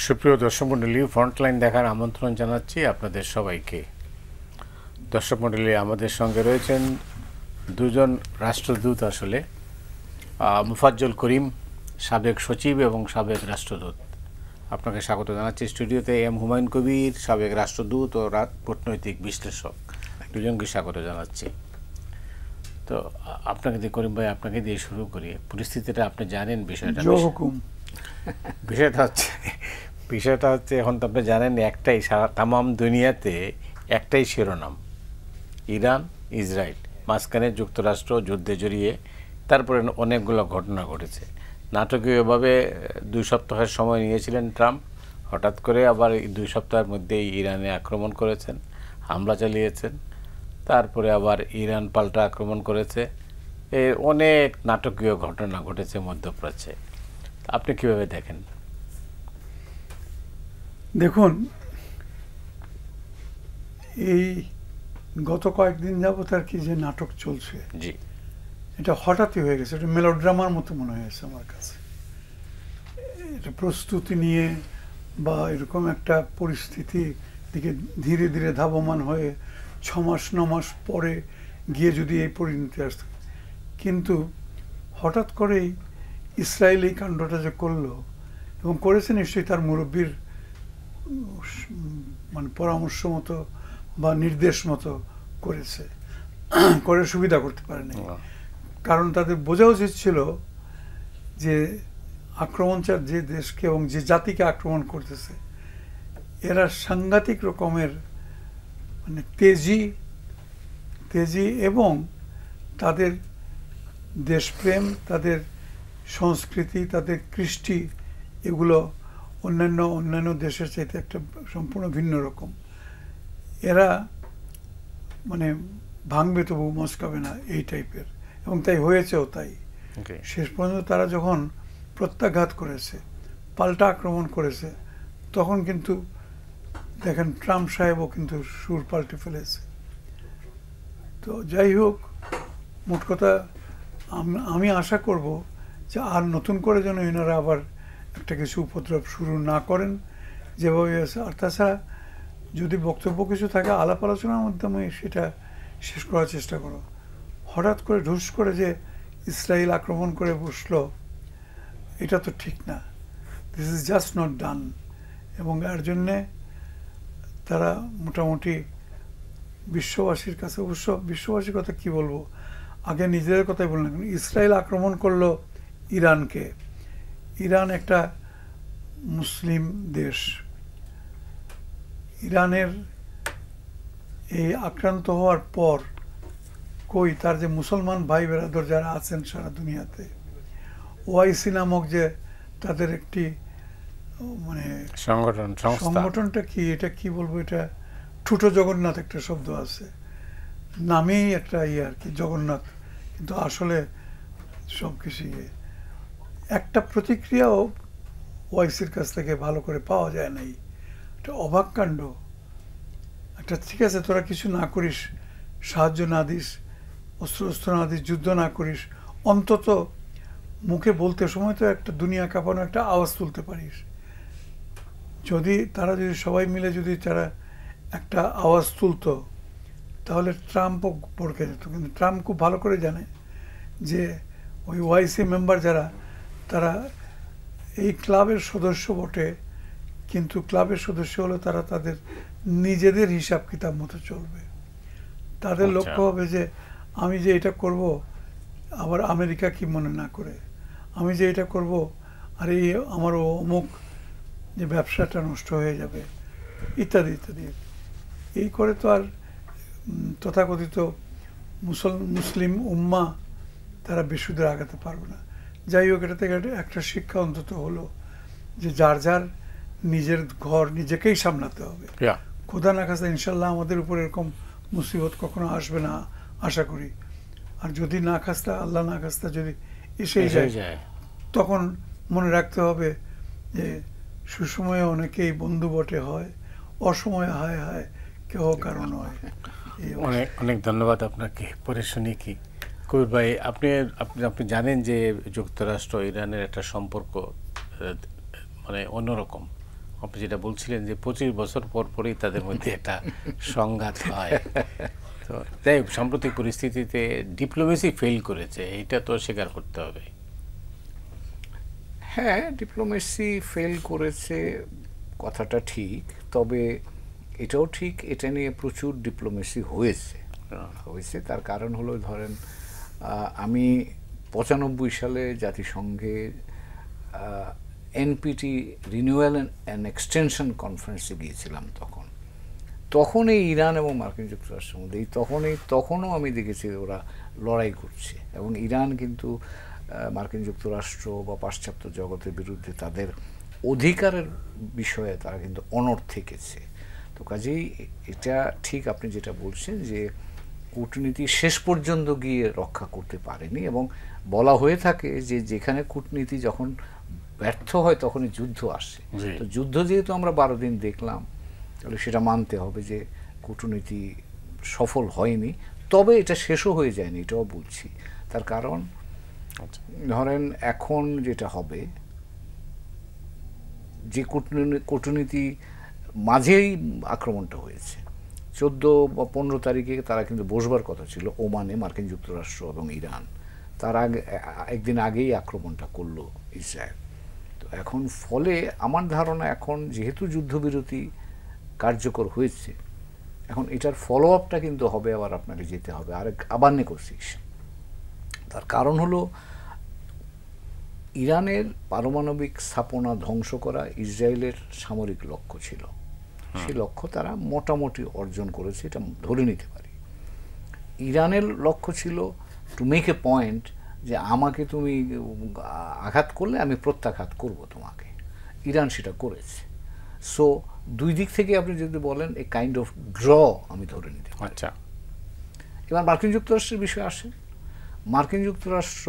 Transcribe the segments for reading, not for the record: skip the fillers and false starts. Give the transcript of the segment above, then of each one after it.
সুপ্রিয় দর্শক মণ্ডলী, ফ্রন্টলাইন দেখার আমন্ত্রণ জানাচ্ছি আপনাদের সবাইকে। দর্শক মণ্ডলী, আমাদের সঙ্গে রয়েছেন দুজন রাষ্ট্রদূত। আসলে মুফাজ্জল করিম, সাবেক সচিব এবং সাবেক রাষ্ট্রদূত, আপনাকে স্বাগত জানাচ্ছি স্টুডিওতে। এম হুমায়ুন কবির, সাবেক রাষ্ট্রদূত ও কূটনৈতিক বিশ্লেষক, দুজনকে স্বাগত জানাচ্ছি। তো আপনাকে দিয়ে করিম ভাই, আপনাকে দিয়ে শুরু করি। পরিস্থিতিটা আপনি জানেন, বিষয়টা হচ্ছে এখন তো আপনি জানেন একটাই, সারা তামাম দুনিয়াতে একটাই শিরোনাম, ইরান ইসরায়েল, মাঝখানে যুক্তরাষ্ট্র যুদ্ধে জড়িয়ে, তারপরে অনেকগুলো ঘটনা ঘটেছে। নাটকীয়ভাবে 2 সপ্তাহের সময় নিয়েছিলেন ট্রাম্প, হঠাৎ করে আবার 2 সপ্তাহের মধ্যেই ইরানে আক্রমণ করেছেন, হামলা চালিয়েছেন, তারপরে আবার ইরান পাল্টা আক্রমণ করেছে। অনেক নাটকীয় ঘটনা ঘটেছে মধ্যপ্রাচ্যে। আপনি কিভাবে দেখেন? দেখুন, এই গত কয়েকদিন যাবত আর কি যে নাটক চলছে, জি, এটা হঠাৎই হয়ে গেছে। এটা মেলোড্রামার মতো মনে হয়েছে আমার কাছে। এটা প্রস্তুতি নিয়ে বা এরকম একটা পরিস্থিতি দিকে ধীরে ধীরে ধাবমান হয়ে 6 মাস 9 মাস পরে গিয়ে যদি এই পরিণতি আসত, কিন্তু হঠাৎ করেই ইসরায়েল এই কাণ্ডটা যে করলো, এবং করেছে নিশ্চয়ই তার মুরব্বীর মানে পরামর্শ মতো বা নির্দেশ মতো করেছে, করে সুবিধা করতে পারেনি। কারণ তাদের বোঝা উচিত ছিল যে আক্রমণচার যে দেশকে এবং যে জাতিকে আক্রমণ করতেছে, এরা সাংঘাতিক রকমের মানে তেজি এবং তাদের দেশপ্রেম, তাদের সংস্কৃতি, তাদের কৃষ্টি, এগুলো অন্যান্য দেশের চাইতে একটা সম্পূর্ণ ভিন্ন রকম। এরা মানে ভাঙবে তবু মচকাবে না, এই টাইপের, এবং তাই হয়েছেও। তাই শেষ পর্যন্ত তারা যখন প্রত্যাঘাত করেছে, পাল্টা আক্রমণ করেছে, তখন কিন্তু দেখেন ট্রাম্প সাহেবও কিন্তু সুর পাল্টে ফেলেছে। তো যাই হোক, মোট কথা আমি আশা করব যে আর নতুন করে যেন এনারা আবার একটা কিছু উপদ্রব শুরু না করেন যেভাবে আছে। আর তাছাড়া যদি বক্তব্য কিছু থাকে, আলাপ আলোচনার মাধ্যমে সেটা শেষ করার চেষ্টা করো। হঠাৎ করে ঢুস করে যে ইসরায়েল আক্রমণ করে বসলো, এটা তো ঠিক না। This is just not done. এবং এর জন্যে তারা মোটামুটি বিশ্ববাসীর কাছে, অবশ্য বিশ্ববাসীর কথা কি বলবো, আগে নিজেদের কথাই বললেন। ইসরায়েল আক্রমণ করলো ইরানকে। ইরান একটা মুসলিম দেশ। ইরানের এই আক্রান্ত হওয়ার পর কই তার যে মুসলমান ভাই বেরাদর যারা আছেন সারা দুনিয়াতে, ওআইসি নামক যে তাদের একটি মানে সংগঠনটা কি, এটা কি বলবো, এটা ঠুটো জগন্নাথ একটা শব্দ আছে, নামেই একটা আর কি জগন্নাথ, কিন্তু আসলে সব কিছু একটা প্রতিক্রিয়াও ওআইসির কাছ থেকে ভালো করে পাওয়া যায় নাই। একটা অবাক কাণ্ড। একটা ঠিক আছে, তোরা কিছু না করিস, সাহায্য না দিস, অস্ত্র না দিস, যুদ্ধ না করিস, অন্তত মুখে বলতে সময় তো একটা দুনিয়া কাঁপানো একটা আওয়াজ তুলতে পারিস। তারা যদি সবাই মিলে যদি তারা একটা আওয়াজ তুলতো, তাহলে ট্রাম্পও ভড়কে যেত। কিন্তু ট্রাম্প খুব ভালো করে জানে যে ওই ওআইসি মেম্বার যারা, তারা এই ক্লাবের সদস্য বটে, কিন্তু ক্লাবের সদস্য হলো তারা তাদের নিজেদের হিসাব কিতাব মতো চলবে। তাদের লক্ষ্য হবে যে আমি যে এটা করব, আবার আমেরিকা কি মনে না করে, আমি যে এটা করব, আর এই আমার অমুক যে ব্যবসাটা নষ্ট হয়ে যাবে, ইত্যাদি ইত্যাদি। এই করে তো আর তথাকথিত মুসলিম উম্মা তারা বিশুদ্ধ আগাতে পারবে না। যাই হোক, এটা থেকে একটা শিক্ষা অন্তত হলো যে যার যার নিজের ঘর নিজেকেই সামলাতে হবে। খোদা না খাস্তা ইনশাল্লাহ আমাদের উপর এরকম মুসিবত কখনো আসবে না আশা করি। আর যদি না খাস্তা, আল্লাহ না খাস্তা যদি এসেই যায়, তখন মনে রাখতে হবে যে সুসময়ে অনেকেই বন্ধু বটে হয়, অসময়ে হায় হায় কেহ কারণ হয়। অনেক অনেক ধন্যবাদ আপনাকে। পরে শুনি কি কবির ভাই, আপনি জানেন যে যুক্তরাষ্ট্র ইরানের একটা সম্পর্ক মানে অন্যরকম, আপনি যেটা বলছিলেন যে 25 বছর পর পরই তাদের মধ্যে একটা সংঘাত হয়, তো তাই সাম্প্রতিক পরিস্থিতিতে ডিপ্লোমেসি ফেল করেছে, এটা তো স্বীকার করতে হবে। হ্যাঁ, ডিপ্লোমেসি ফেল করেছে কথাটা ঠিক, তবে এটাও ঠিক এটা নিয়ে প্রচুর ডিপ্লোমেসি হয়েছে। তার কারণ হলো ধরেন আমি 95 সালে জাতিসংঘে এনপিটি রিনিউয়াল অ্যান্ড এক্সটেনশন কনফারেন্সে গিয়েছিলাম। তখন এই ইরান এবং মার্কিন যুক্তরাষ্ট্রের মধ্যে তখনও আমি দেখেছি ওরা লড়াই করছে, এবং ইরান কিন্তু মার্কিন যুক্তরাষ্ট্র বা পাশ্চাত্য জগতের বিরুদ্ধে তাদের অধিকারের বিষয়ে তারা কিন্তু অনড় থেকেছে। তো কাজেই এটা ঠিক আপনি যেটা বলছেন যে কূটনীতি শেষ পর্যন্ত গিয়ে রক্ষা করতে পারেনি, এবং বলা হয়ে থাকে যে যেখানে কূটনীতি যখন ব্যর্থ হয় তখনই যুদ্ধ আসে। তো যুদ্ধ যেহেতু আমরা 12 দিন দেখলাম, তাহলে সেটা মানতে হবে যে কূটনীতি সফল হয়নি, তবে এটা শেষও হয়ে যায়নি, এটাও বলছি। তার কারণ ধরেন এখন যেটা হবে যে কূটনীতি মাঝেই আক্রমণটা হয়েছে, 14 বা 15 তারিখে তারা কিন্তু বসবার কথা ছিল ওমানে, মার্কিন যুক্তরাষ্ট্র এবং ইরান। তার আগে একদিন আগেই আক্রমণটা করলো ইসরায়েল। তো এখন ফলে আমার ধারণা এখন যেহেতু যুদ্ধবিরতি কার্যকর হয়েছে, এখন এটার ফলো আপটা কিন্তু হবে, আবার আপনাকে যেতে হবে আবার নেগোসিয়েশন। তার কারণ হলো ইরানের পারমাণবিক স্থাপনা ধ্বংস করা ইসরায়েলের সামরিক লক্ষ্য ছিল, সেই লক্ষ্য তারা মোটামুটি অর্জন করেছে, এটা ধরে নিতে পারি। ইরানের লক্ষ্য ছিল টু মেক এ পয়েন্ট যে আমাকে তুমি আঘাত করলে আমি প্রত্যাঘাত করব তোমাকে, ইরান সেটা করেছে। সো দুই দিক থেকে আপনি যদি বলেন এ কাইন্ড অফ ড্র আমি ধরে নিতে পারি। আচ্ছা, এবার মার্কিন যুক্তরাষ্ট্রের বিষয়ে আসে। মার্কিন যুক্তরাষ্ট্র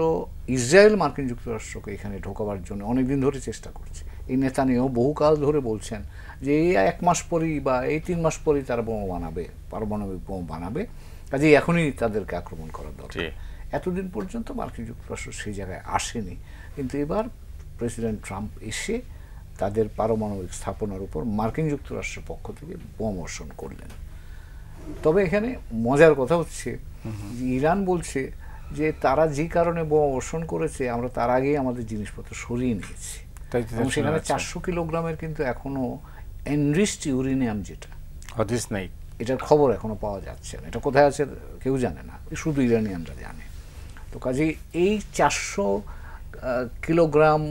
ইসরায়েল মার্কিন যুক্তরাষ্ট্রকে এখানে ঢোকাবার জন্য অনেকদিন ধরে চেষ্টা করছে। এই নেতানিয়াহু বহুকাল ধরে বলছেন যে এই 1 মাস পরেই বা এই 3 মাস পরেই তারা বোমা বানাবে, পারমাণবিক বোমা বানাবে, কাজেই এখনই তাদেরকে আক্রমণ করার দরকার। এতদিন পর্যন্ত মার্কিন যুক্তরাষ্ট্র সেই জায়গায় আসেনি, কিন্তু এবার প্রেসিডেন্ট ট্রাম্প এসে তাদের পারমাণবিক স্থাপনার উপর মার্কিন যুক্তরাষ্ট্রের পক্ষ থেকে বোমা বর্ষণ করলেন। তবে এখানে মজার কথা হচ্ছে যে ইরান বলছে যে তারা যে কারণে বোমা বর্ষণ করেছে আমরা তার আগেই আমাদের জিনিসপত্র সরিয়ে নিয়েছি, এবং সেখানে 400 কিলোগ্রামের কিন্তু এখনো এনরিচড ইউরেনিয়াম, যেটা হদিস নাই, এটার খবর এখনো পাওয়া যাচ্ছে না। এটা কোথায় আছে কেউ জানে না, শুধু ইরানিয়ানরা জানে। তো কাজেই এই 400 কিলোগ্রাম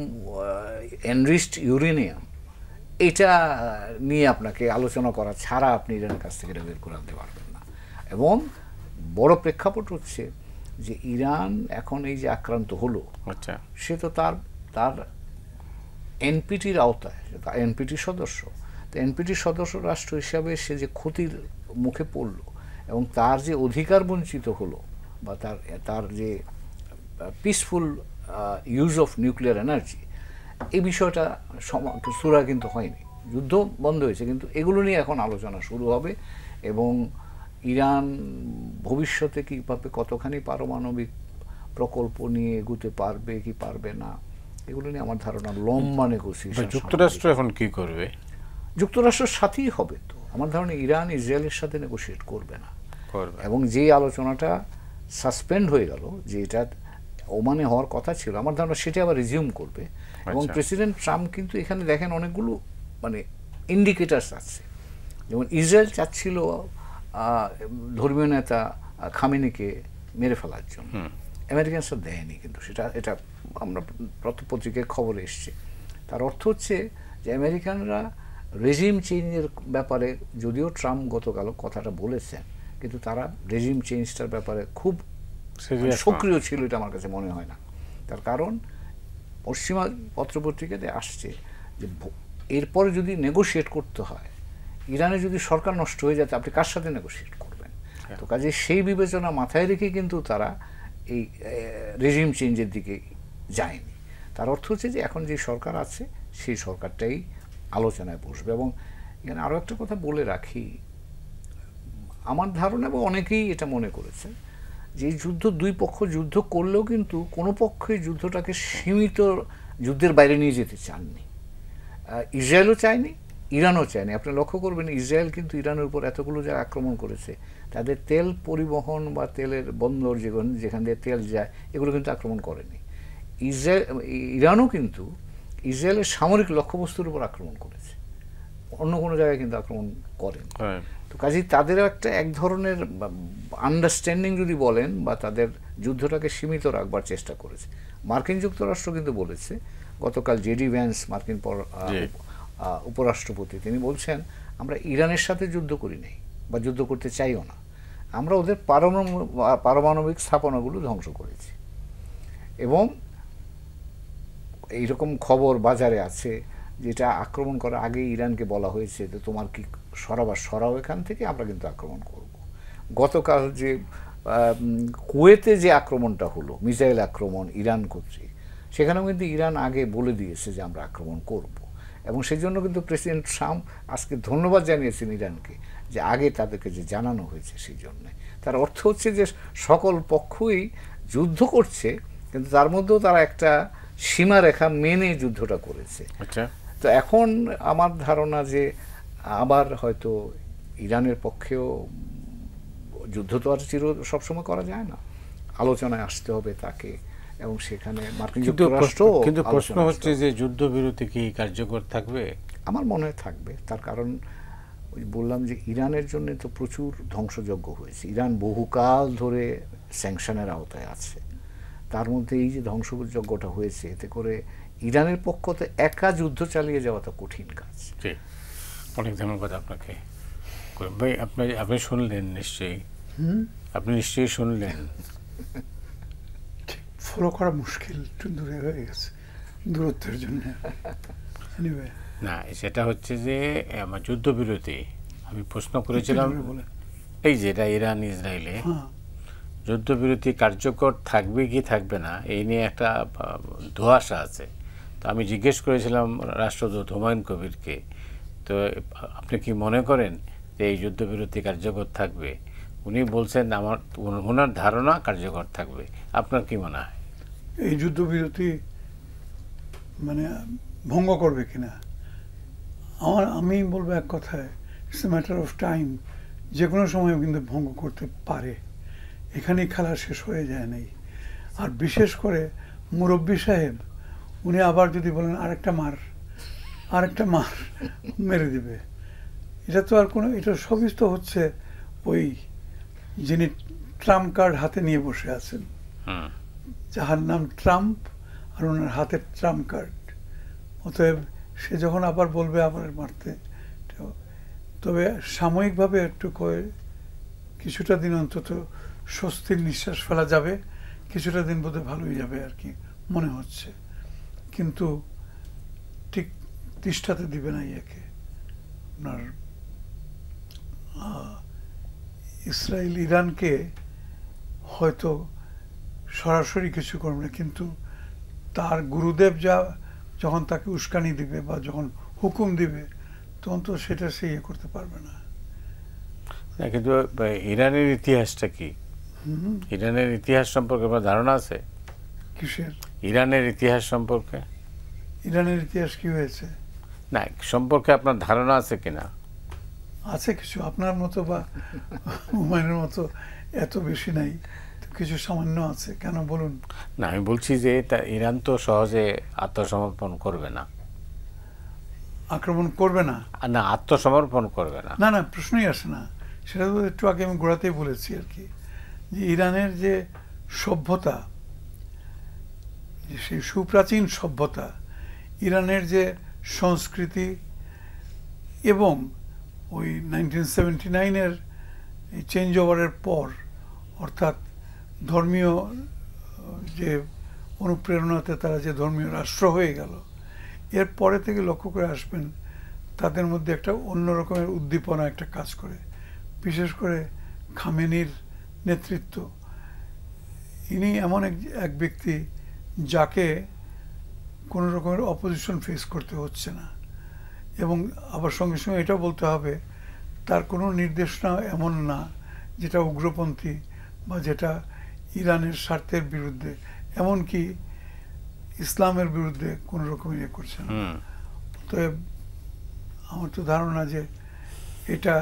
এনরিচড ইউরেনিয়াম, এটা নিয়ে আপনাকে আলোচনা করা ছাড়া আপনি ইরানের কাছ থেকে এটা বের করে আনতে পারবেন না। এবং বড় প্রেক্ষাপট হচ্ছে যে ইরান এখন এই যে আক্রান্ত হলো, আচ্ছা, সে তো তার এনপিটির আওতায়, এনপিটির সদস্য। তো এনপিটির সদস্য রাষ্ট্র হিসাবে সে যে ক্ষতির মুখে পড়লো এবং তার যে অধিকার বঞ্চিত হলো, বা তার যে peaceful use of nuclear energy, এই বিষয়টা সুরা কিন্তু হয়নি। যুদ্ধ বন্ধ হয়েছে, কিন্তু এগুলো নিয়ে এখন আলোচনা শুরু হবে, এবং ইরান ভবিষ্যতে কীভাবে কতখানি পারমাণবিক প্রকল্প নিয়ে এগুতে পারবে কি পারবে না, এগুলো নিয়ে আমার ধারণা লম্বা নেগোসিয়েশন। যুক্তরাষ্ট্র এখন কি করবে? যুক্তরাষ্ট্রের সাথেই হবে। তো আমার ধারণা ইরান ইসরায়েলের সাথে নেগোসিয়েট করবে না, এবং যে আলোচনাটা সাসপেন্ড হয়ে গেল, যে এটা ওমানে হওয়ার কথা ছিল, আমার ধারণা সেটা আবার রিজিউম করবে। এবং প্রেসিডেন্ট ট্রাম্প কিন্তু এখানে দেখেন অনেকগুলো মানে ইন্ডিকেটার্স আছে। যেমন ইসরায়েল চাচ্ছিল ধর্মীয় নেতা খামেনিকে মেরে ফেলার জন্য, আমেরিকানসরা দেয়নি, কিন্তু এটা আমরা পত্রিকায় খবর এসছে। তার অর্থ হচ্ছে যে আমেরিকানরা রেজিম চেঞ্জের ব্যাপারে, যদিও ট্রাম্প গতকাল কথাটা বলেছেন, কিন্তু তারা রেজিম চেঞ্জটার ব্যাপারে খুব সক্রিয় ছিল এটা আমার কাছে মনে হয় না। তার কারণ পশ্চিমা পত্রপত্রিকাতে আসছে যে এরপরে যদি নেগোশিয়েট করতে হয়, ইরানে যদি সরকার নষ্ট হয়ে যায়, আপনি কার সাথে নেগোশিয়েট করবেন? তো কাজে সেই বিবেচনা মাথায় রেখে কিন্তু তারা এই রেজিম চেঞ্জের দিকে যায়নি। তার অর্থ হচ্ছে যে এখন যে সরকার আছে সেই সরকারটাই আলোচনায় বসবে। এবং এখানে আরও একটা কথা বলে রাখি, আমার ধারণা এবং অনেকেই এটা মনে করেছেন যে এই যুদ্ধ, দুই পক্ষ যুদ্ধ করলেও কিন্তু কোনো পক্ষই যুদ্ধটাকে সীমিত যুদ্ধের বাইরে নিয়ে যেতে চাননি। ইসরায়েলও চায়নি, ইরানও চায়নি। আপনি লক্ষ্য করবেন ইসরায়েল কিন্তু ইরানের উপর এতগুলো জায়গায় আক্রমণ করেছে, তাদের তেল পরিবহন বা তেলের বন্দর যেখান দিয়ে তেল যায় এগুলো কিন্তু আক্রমণ করেনি। ইরানও কিন্তু ইসরায়েলের সামরিক লক্ষ্যবস্তুর উপর আক্রমণ করেছে, অন্য কোনো জায়গায় কিন্তু আক্রমণ করেনি। তো কাজেই তাদের একটা এক ধরনের আন্ডারস্ট্যান্ডিং যদি বলেন, বা তাদের যুদ্ধটাকে সীমিত রাখবার চেষ্টা করেছে। মার্কিন যুক্তরাষ্ট্র কিন্তু বলেছে, গতকাল জেডি ভ্যান্স মার্কিন উপরাষ্ট্রপতি, তিনি বলছেন আমরা ইরানের সাথে যুদ্ধ করি নাই বা যুদ্ধ করতে চাইও না, আমরা ওদের পারমাণবিক স্থাপনাগুলো ধ্বংস করেছি। এবং এইরকম খবর বাজারে আছে যেটা আক্রমণ করার আগে ইরানকে বলা হয়েছে যে তোমার কি সরাও এখান থেকে, আমরা কিন্তু আক্রমণ করব। গতকাল যে কুয়েতে যে আক্রমণটা হলো, মিসাইল আক্রমণ ইরান কর্তৃক, সেখানেও কিন্তু ইরান আগে বলে দিয়েছে যে আমরা আক্রমণ করব। এবং সেই জন্য কিন্তু প্রেসিডেন্ট ট্রাম্প আজকে ধন্যবাদ জানিয়েছেন ইরানকে যে আগে তাদেরকে যে জানানো হয়েছে সেই জন্যে। তার অর্থ হচ্ছে যে সকল পক্ষই যুদ্ধ করছে, কিন্তু তার মধ্যেও তারা একটা সীমারেখা মেনে যুদ্ধটা করেছে। আচ্ছা, তো এখন আমার ধারণা যে আবার হয়তো ইরানের পক্ষেও যুদ্ধ তো আর সবসময় করা যায় না, আলোচনায় আসতে হবে তাকে, এবং সেখানে মার্কিন যুক্তরাষ্ট্র। কিন্তু প্রশ্ন হচ্ছে যে যুদ্ধবিরতি কি কার্যকর থাকবে? আমার মনে হয় থাকবে। তার কারণ ওই বললাম যে ইরানের জন্য তো প্রচুর ধ্বংসযজ্ঞ হয়েছে, ইরান বহুকাল ধরে স্যাংশনের আওতায় আছে, তার মধ্যে এই যে ধ্বংসযজ্ঞটা হয়েছে, এতে করে ইরানের পক্ষতে একা যুদ্ধ চালিয়ে যাওয়া তো কঠিন কাজ। অনেক ধন্যবাদ আপনাকে ভাই। আপনি শুনলেন নিশ্চয়ই, আপনি নিশ্চয়ই শুনলেন। ফলো করা মুশকিল, একটু দূরে হয়ে গেছে দূরত্বের জন্য। না, সেটা হচ্ছে যে আমার যুদ্ধবিরতি আমি প্রশ্ন করেছিলাম, এই যেটা ইরান ইসরায়েলে যুদ্ধবিরতি কার্যকর থাকবে কি থাকবে না, এই নিয়ে একটা ধোঁয়াশা আছে। তো আমি জিজ্ঞেস করেছিলাম রাষ্ট্রদূত হুমায়ুন কবিরকে, তো আপনি কি মনে করেন যে এই যুদ্ধবিরতি কার্যকর থাকবে? উনি বলছেন ওনার ধারণা কার্যকর থাকবে। আপনার কি মনে হয় এই যুদ্ধবিরতি মানে ভঙ্গ করবে কিনা? আমি বলবো এক কথায়, it's a matter of time. যে কোনো সময় কিন্তু ভঙ্গ করতে পারে, এখানেই খেলা শেষ হয়ে যায় নাই। আর বিশেষ করে মুরব্বী সাহেব, উনি আবার যদি বলেন আরেকটা মার মেরে দিবে, এটা তো আর কোনো, এটা সবই তো হচ্ছে ওই যিনি ট্রাম্প কার্ড হাতে নিয়ে বসে আছেন, যাহার নাম ট্রাম্প, আর ওনার হাতে ট্রাম্প কার্ড। অতএব সে যখন আবার বলবে আবার মারতে, তবে সাময়িকভাবে একটু কিছুটা দিন অন্তত স্বস্তির নিঃশ্বাস ফেলা যাবে, কিছুটা দিন বোধহয় ভালোই যাবে আর কি মনে হচ্ছে। কিন্তু ঠিক তিষ্ঠাতে দিবে না ইয়েকে, আপনার ইসরায়েল ইরানকে হয়তো সরাসরি কিছু করবে না, কিন্তু তার গুরুদেব যখন তাকে উস্কানি দিবে বা যখন হুকুম দিবে, তখন তো সেটা সে ইয়ে করতে পারবে না। কিন্তু ইরানের ইতিহাসটা কি? ইরানের ইতিহাস সম্পর্কে আপনার ধারণা আছে? কিসের ইরানের ইতিহাস সম্পর্কে? ইরানের ইতিহাস কি হয়েছে না সম্পর্কে আপনার ধারণা আছে কিনা? আছে কিছু, আপনার মতো বা হুমায়ুনের মতো এত বেশি নাই, কিছু সামান্য আছে। কেন বলুন? না আমি বলছি যে ইরান তো সহজে আত্মসমর্পণ করবে না। আক্রমণ করবে না? না, আত্মসমর্পণ করবে না, না না, প্রশ্নই আসে না। সেটা তো একটু আগে আমি গোড়াতেই বলেছি আর কি, যে ইরানের যে সভ্যতা, সেই সুপ্রাচীন সভ্যতা, ইরানের যে সংস্কৃতি, এবং ওই 1979-এর চেঞ্জ ওভারের পর, অর্থাৎ ধর্মীয় যে অনুপ্রেরণাতে তারা যে ধর্মীয় রাষ্ট্র হয়ে গেল, এর পরে থেকে লক্ষ্য করে আসবেন তাদের মধ্যে একটা অন্য রকমের উদ্দীপনা একটা কাজ করে। বিশেষ করে খামেনির নেতৃত্ব, ইনি এমন এক ব্যক্তি যাকে কোনো রকমের অপোজিশন ফেস করতে হচ্ছে না। এবং আবার সঙ্গে সঙ্গে এটাও বলতে হবে, তার কোনো নির্দেশনা এমন না যেটা উগ্রপন্থী বা যেটা ইরানের স্বার্থের বিরুদ্ধে, এমনকি ইসলামের বিরুদ্ধে কোনো রকম ইয়ে করছে না। তো আমার তো ধারণা যে এটা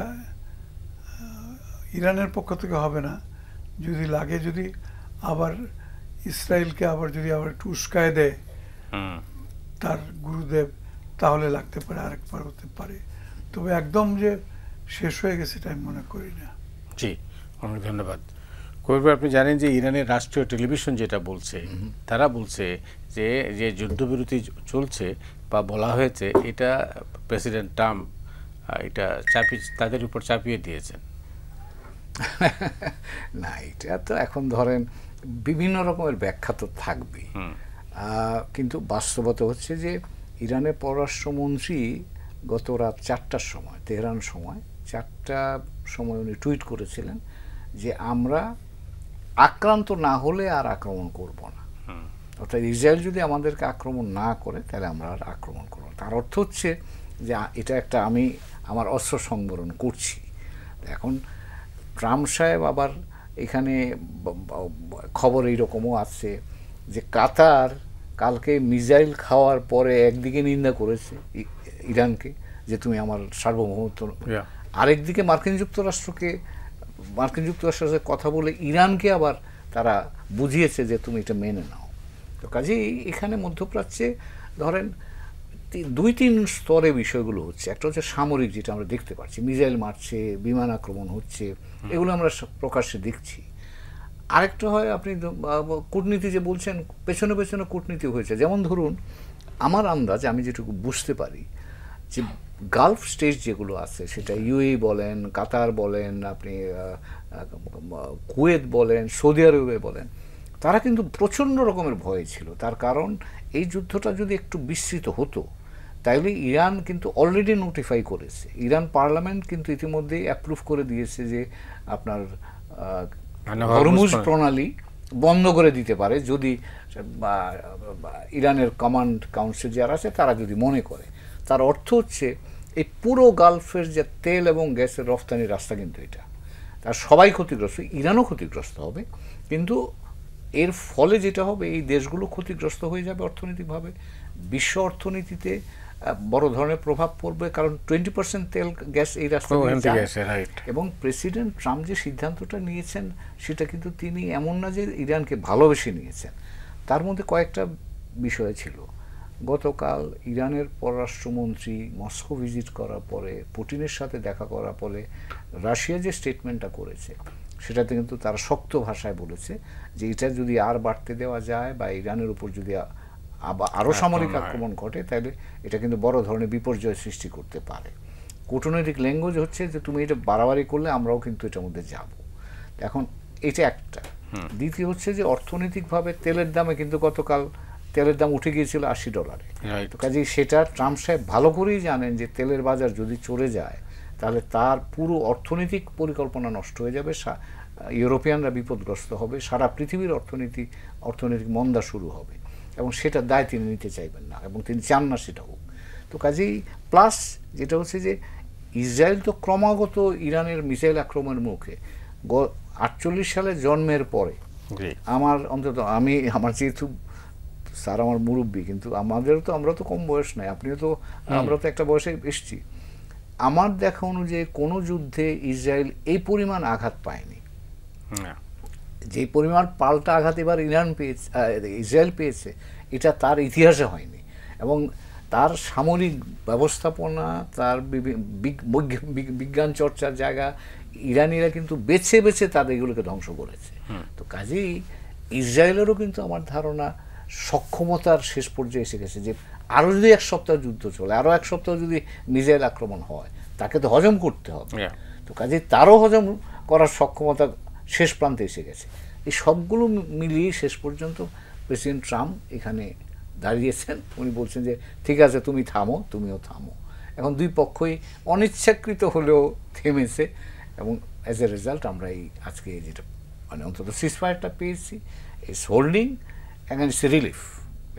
ইরানের পক্ষ থেকে হবে না। যদি লাগে, যদি আবার ইসরায়েলকে আবার একটু উস্কায় দেয় তার গুরুদেব, তাহলে লাগতে পারে, আরেকবার হতে পারে। তবে একদম যে শেষ হয়ে গেছে এটা আমি মনে করি না। জি, অনেক ধন্যবাদ। কবির ভাই, আপনি জানেন যে ইরানের রাষ্ট্রীয় টেলিভিশন যেটা বলছে, তারা বলছে যে যে যুদ্ধবিরতি চলছে বা বলা হয়েছে, এটা প্রেসিডেন্ট ট্রাম্প এটা তাদের উপর চাপিয়ে দিয়েছেন। না, এটা তো এখন ধরেন বিভিন্ন রকমের ব্যাখ্যা তো থাকবেই, কিন্তু বাস্তবতা হচ্ছে যে ইরানের পররাষ্ট্রমন্ত্রী গত রাত 4টার সময়, তেহরান সময় 4টার সময় উনি টুইট করেছিলেন যে আমরা আক্রান্ত না হলে আর আক্রমণ করব না। অর্থাৎ ইসরায়েল যদি আমাদেরকে আক্রমণ না করে তাহলে আমরা আর আক্রমণ করব। তার অর্থ হচ্ছে যে এটা একটা আমি আমার অস্ত্র সংবরণ করছি। এখন ট্রাম্প সাহেব আবার এখানে খবর এইরকমও আছে যে কাতার কালকে মিসাইল খাওয়ার পরে একদিকে নিন্দা করেছে ইরানকে যে তুমি আমার সার্বভৌমত্ব, আরেকদিকে মার্কিন যুক্তরাষ্ট্রের সাথে কথা বলে ইরানকে আবার তারা বুঝিয়েছে যে তুমি এটা মেনে নাও। তো কাজেই এখানে মধ্যপ্রাচ্যে ধরেন 2-3 স্তরে বিষয়গুলো হচ্ছে। একটা হচ্ছে সামরিক, যেটা আমরা দেখতে পাচ্ছি, মিসাইল মারছে, বিমান আক্রমণ হচ্ছে, এগুলো আমরা প্রকাশ্যে দেখছি। আরেকটা হয় আপনি কূটনীতি যে বলছেন, পেছনে পেছনে কূটনীতি হয়েছে। যেমন ধরুন আমার আন্দাজ, আমি যেটুকু বুঝতে পারি যে গালফ স্টেট যেগুলো আছে, সেটা ইউএই বলেন, কাতার বলেন, আপনি কুয়েত বলেন, সৌদি আরবে বলেন, তারা কিন্তু প্রচণ্ড রকমের ভয়ে ছিল। তার কারণ এই যুদ্ধটা যদি একটু বিস্তৃত হতো তাইলে ইরান কিন্তু অলরেডি নোটিফাই করেছে, ইরান পার্লামেন্ট কিন্তু ইতিমধ্যেই অ্যাপ্রুভ করে দিয়েছে যে আপনার হরমুজ প্রণালী বন্ধ করে দিতে পারে যদি ইরানের কমান্ড কাউন্সিল যারা আছে তারা যদি মনে করে। তার অর্থ হচ্ছে এই পুরো গালফের যে তেল এবং গ্যাসের রফতানির রাস্তা কিন্তু এটা, তার সবাই ক্ষতিগ্রস্ত, ইরানও ক্ষতিগ্রস্ত হবে। কিন্তু এর ফলে যেটা হবে, এই দেশগুলো ক্ষতিগ্রস্ত হয়ে যাবে অর্থনৈতিকভাবে, বিশ্ব অর্থনীতিতে বড় ধরনের প্রভাব পড়বে, কারণ 20% তেল গ্যাস এই রাস্তা এবং প্রেসিডেন্ট ট্রাম্প যে সিদ্ধান্তটা নিয়েছেন সেটা কিন্তু তিনি এমন না যে ইরানকে ভালোবেসে নিয়েছেন, তার মধ্যে কয়েকটা বিষয় ছিল। গতকাল ইরানের পররাষ্ট্রমন্ত্রী মস্কো ভিজিট করার পরে, পুতিনের সাথে দেখা করার পরে রাশিয়া যে স্টেটমেন্টটা করেছে সেটাতে কিন্তু তারা শক্ত ভাষায় বলেছে যে এটা যদি আর বাড়তে দেওয়া যায় বা ইরানের উপর যদি আরও সামরিক আক্রমণ ঘটে তাহলে এটা কিন্তু বড় ধরনের বিপর্যয় সৃষ্টি করতে পারে। কূটনৈতিক ল্যাঙ্গুয়েজ হচ্ছে যে তুমি এটা বাড়াবাড়ি করলে আমরাও কিন্তু এটার মধ্যে যাব। এখন এটা একটা। দ্বিতীয় হচ্ছে যে অর্থনৈতিকভাবে তেলের দামে কিন্তু গতকাল তেলের দাম উঠে গিয়েছিল $80। তো কাজেই সেটা ট্রাম্প সাহেব ভালো করেই জানেন যে তেলের বাজার যদি চলে যায় তাহলে তার পুরো অর্থনৈতিক পরিকল্পনা নষ্ট হয়ে যাবে, ইউরোপিয়ানরা বিপদগ্রস্ত হবে, সারা পৃথিবীর অর্থনৈতিক মন্দা শুরু হবে এবং সেটার দায় তিনি নিতে চাইবেন না এবং তিনি চান না সেটা হোক। তো কাজেই প্লাস যেটা হচ্ছে যে ইসরায়েল তো ক্রমাগত ইরানের মিসাইল আক্রমণের মুখে 48 সালে জন্মের পরে আমার অন্তত আমার যেহেতু স্যার আমার মুরব্বী, কিন্তু আমরা তো কম বয়স নাই, আপনিও তো, আমরা তো একটা বয়সে এসছি। আমার দেখা অনুযায়ী কোনো যুদ্ধে ইসরায়েল এই পরিমাণ আঘাত পায়নি, যে পরিমাণ পাল্টা আঘাত এবার ইসরায়েল পেয়েছে এটা তার ইতিহাসে হয়নি। এবং তার সামরিক ব্যবস্থাপনা, তার বিজ্ঞান চর্চার জায়গা ইরানিরা কিন্তু বেছে বেছে তাদের এগুলোকে ধ্বংস করেছে। তো কাজেই ইসরায়েলেরও কিন্তু আমার ধারণা সক্ষমতার শেষ পর্যায়ে এসে গেছে যে আরও যদি 1 সপ্তাহ যুদ্ধ চলে, আরও 1 সপ্তাহ যদি মিসাইল আক্রমণ হয়, তাকে তো হজম করতে হবে। তো কাজেই তারও হজম করার সক্ষমতা শেষ প্রান্তে এসে গেছে। এই সবগুলো মিলিয়ে শেষ পর্যন্ত প্রেসিডেন্ট ট্রাম্প এখানে দাঁড়িয়েছেন, উনি বলছেন যে ঠিক আছে তুমি থামো, তুমিও থামো। এখন দুই পক্ষই অনিচ্ছাকৃত হলেও থেমেছে এবং অ্যাজ এ রেজাল্ট আমরা এই আজকে যেটা মানে অন্তত সিজফায়ারটা পেয়েছি, it's holding and it's relief.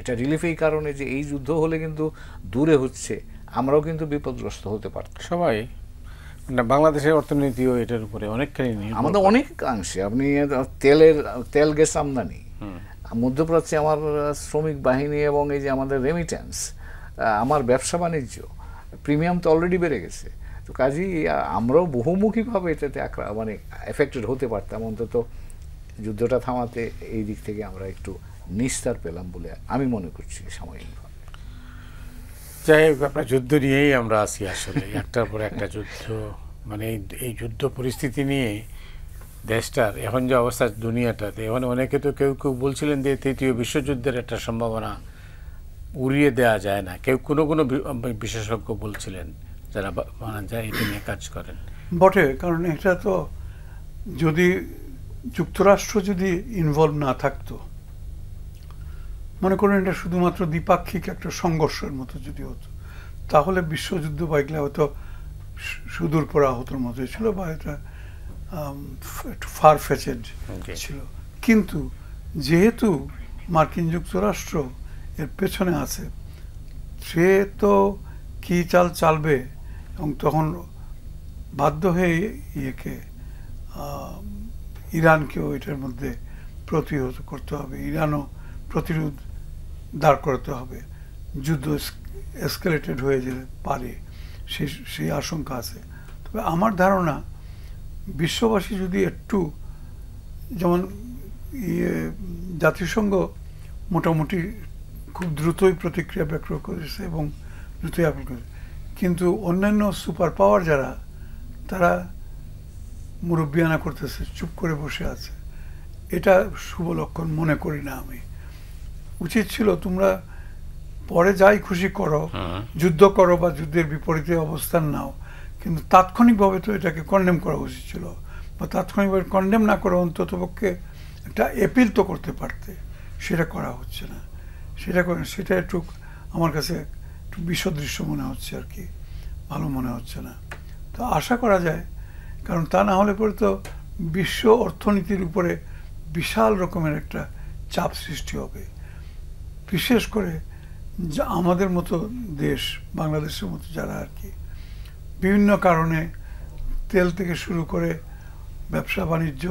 এটা রিলিফ এই কারণে যে এই যুদ্ধ হলে কিন্তু দূরে হচ্ছে, আমরাও কিন্তু বিপদগ্রস্ত হতে পারতাম সবাই। বাংলাদেশের অর্থনীতিও এটার উপরে অনেকখানি আমাদের অনেকাংশে। আপনি তেল গ্যাস আমদানি, মধ্যপ্রাচ্যে আমার শ্রমিক বাহিনী এবং এই যে আমাদের রেমিটেন্স, আমার ব্যবসা বাণিজ্য, প্রিমিয়াম তো অলরেডি বেড়ে গেছে। তো কাজেই আমরাও বহুমুখীভাবে এটাতে মানে এফেক্টেড হতে পারতাম। অন্তত যুদ্ধটা থামাতে এই দিক থেকে আমরা একটু নিস্তার পেলাম বলে আমি মনে করছি সাময়িকভাবে। যাই হোক, আপনার যুদ্ধ নিয়েই আমরা আছি আসলে, একটার পর একটা যুদ্ধ। মানে এই যুদ্ধ পরিস্থিতি নিয়ে দেশটার এখন যে অবস্থা দুনিয়াটাতে, এখন অনেকে তো কেউ কেউ বলছিলেন যে তৃতীয় বিশ্বযুদ্ধের একটা সম্ভাবনা উড়িয়ে দেওয়া যায় না, কেউ কোনো কোনো বিশেষজ্ঞ বলছিলেন যারা মানা যায় এটা নিয়ে কাজ করেন। বটে, কারণ এটা তো যদি যুক্তরাষ্ট্র যদি ইনভলভ না থাকতো, মনে করেন এটা শুধুমাত্র দ্বিপাক্ষিক একটা সংঘর্ষের মতো যদি হতো, তাহলে বিশ্বযুদ্ধ বা এগুলো হয়তো সুদূর পরাহতর মতো ছিল, বা এটা একটু ফার ফেচেড ছিল। কিন্তু যেহেতু মার্কিন যুক্তরাষ্ট্র এর পেছনে আছে, সে তো কি চাল চালবে, এবং তখন বাধ্য হয়ে ইরানকেও এটার মধ্যে প্রতিহত করতে হবে, ইরানও প্রতিরোধ দাঁড় করাতে হবে, যুদ্ধ এসকেলেটেড হয়ে যেতে পারে সেই আশঙ্কা আছে। তবে আমার ধারণা বিশ্ববাসী যদি একটু, যেমন জাতিসংঘ মোটামুটি খুব দ্রুতই প্রতিক্রিয়া ব্যক্ত করেছে এবং দ্রুতই আপেল করেছে, কিন্তু অন্যান্য সুপার পাওয়ার যারা, তারা মুরব্বিয়ানা করতেছে, চুপ করে বসে আছে। এটা শুভ লক্ষণ মনে করি না আমি। উচিত ছিল তোমরা পরে যাই খুশি করো, যুদ্ধ করো বা যুদ্ধের বিপরীতে অবস্থান নাও, কিন্তু তাৎক্ষণিকভাবে তো এটাকে কন্ডেম করা উচিত ছিল, বা তাৎক্ষণিকভাবে কন্ডেম না করে অন্ততপক্ষে একটা অ্যাপিল তো করতে পারতে। সেটা করা হচ্ছে না, সেটা একটু আমার কাছে একটু বিসদৃশ্য মনে হচ্ছে আর কি, ভালো মনে হচ্ছে না। তো আশা করা যায়, কারণ তা না হলে পরে তো বিশ্ব অর্থনীতির উপরে বিশাল রকমের একটা চাপ সৃষ্টি হবে। বিশেষ করে আমাদের মতো দেশ, বাংলাদেশের মতো যারা আর কি বিভিন্ন কারণে তেল থেকে শুরু করে ব্যবসা বাণিজ্য,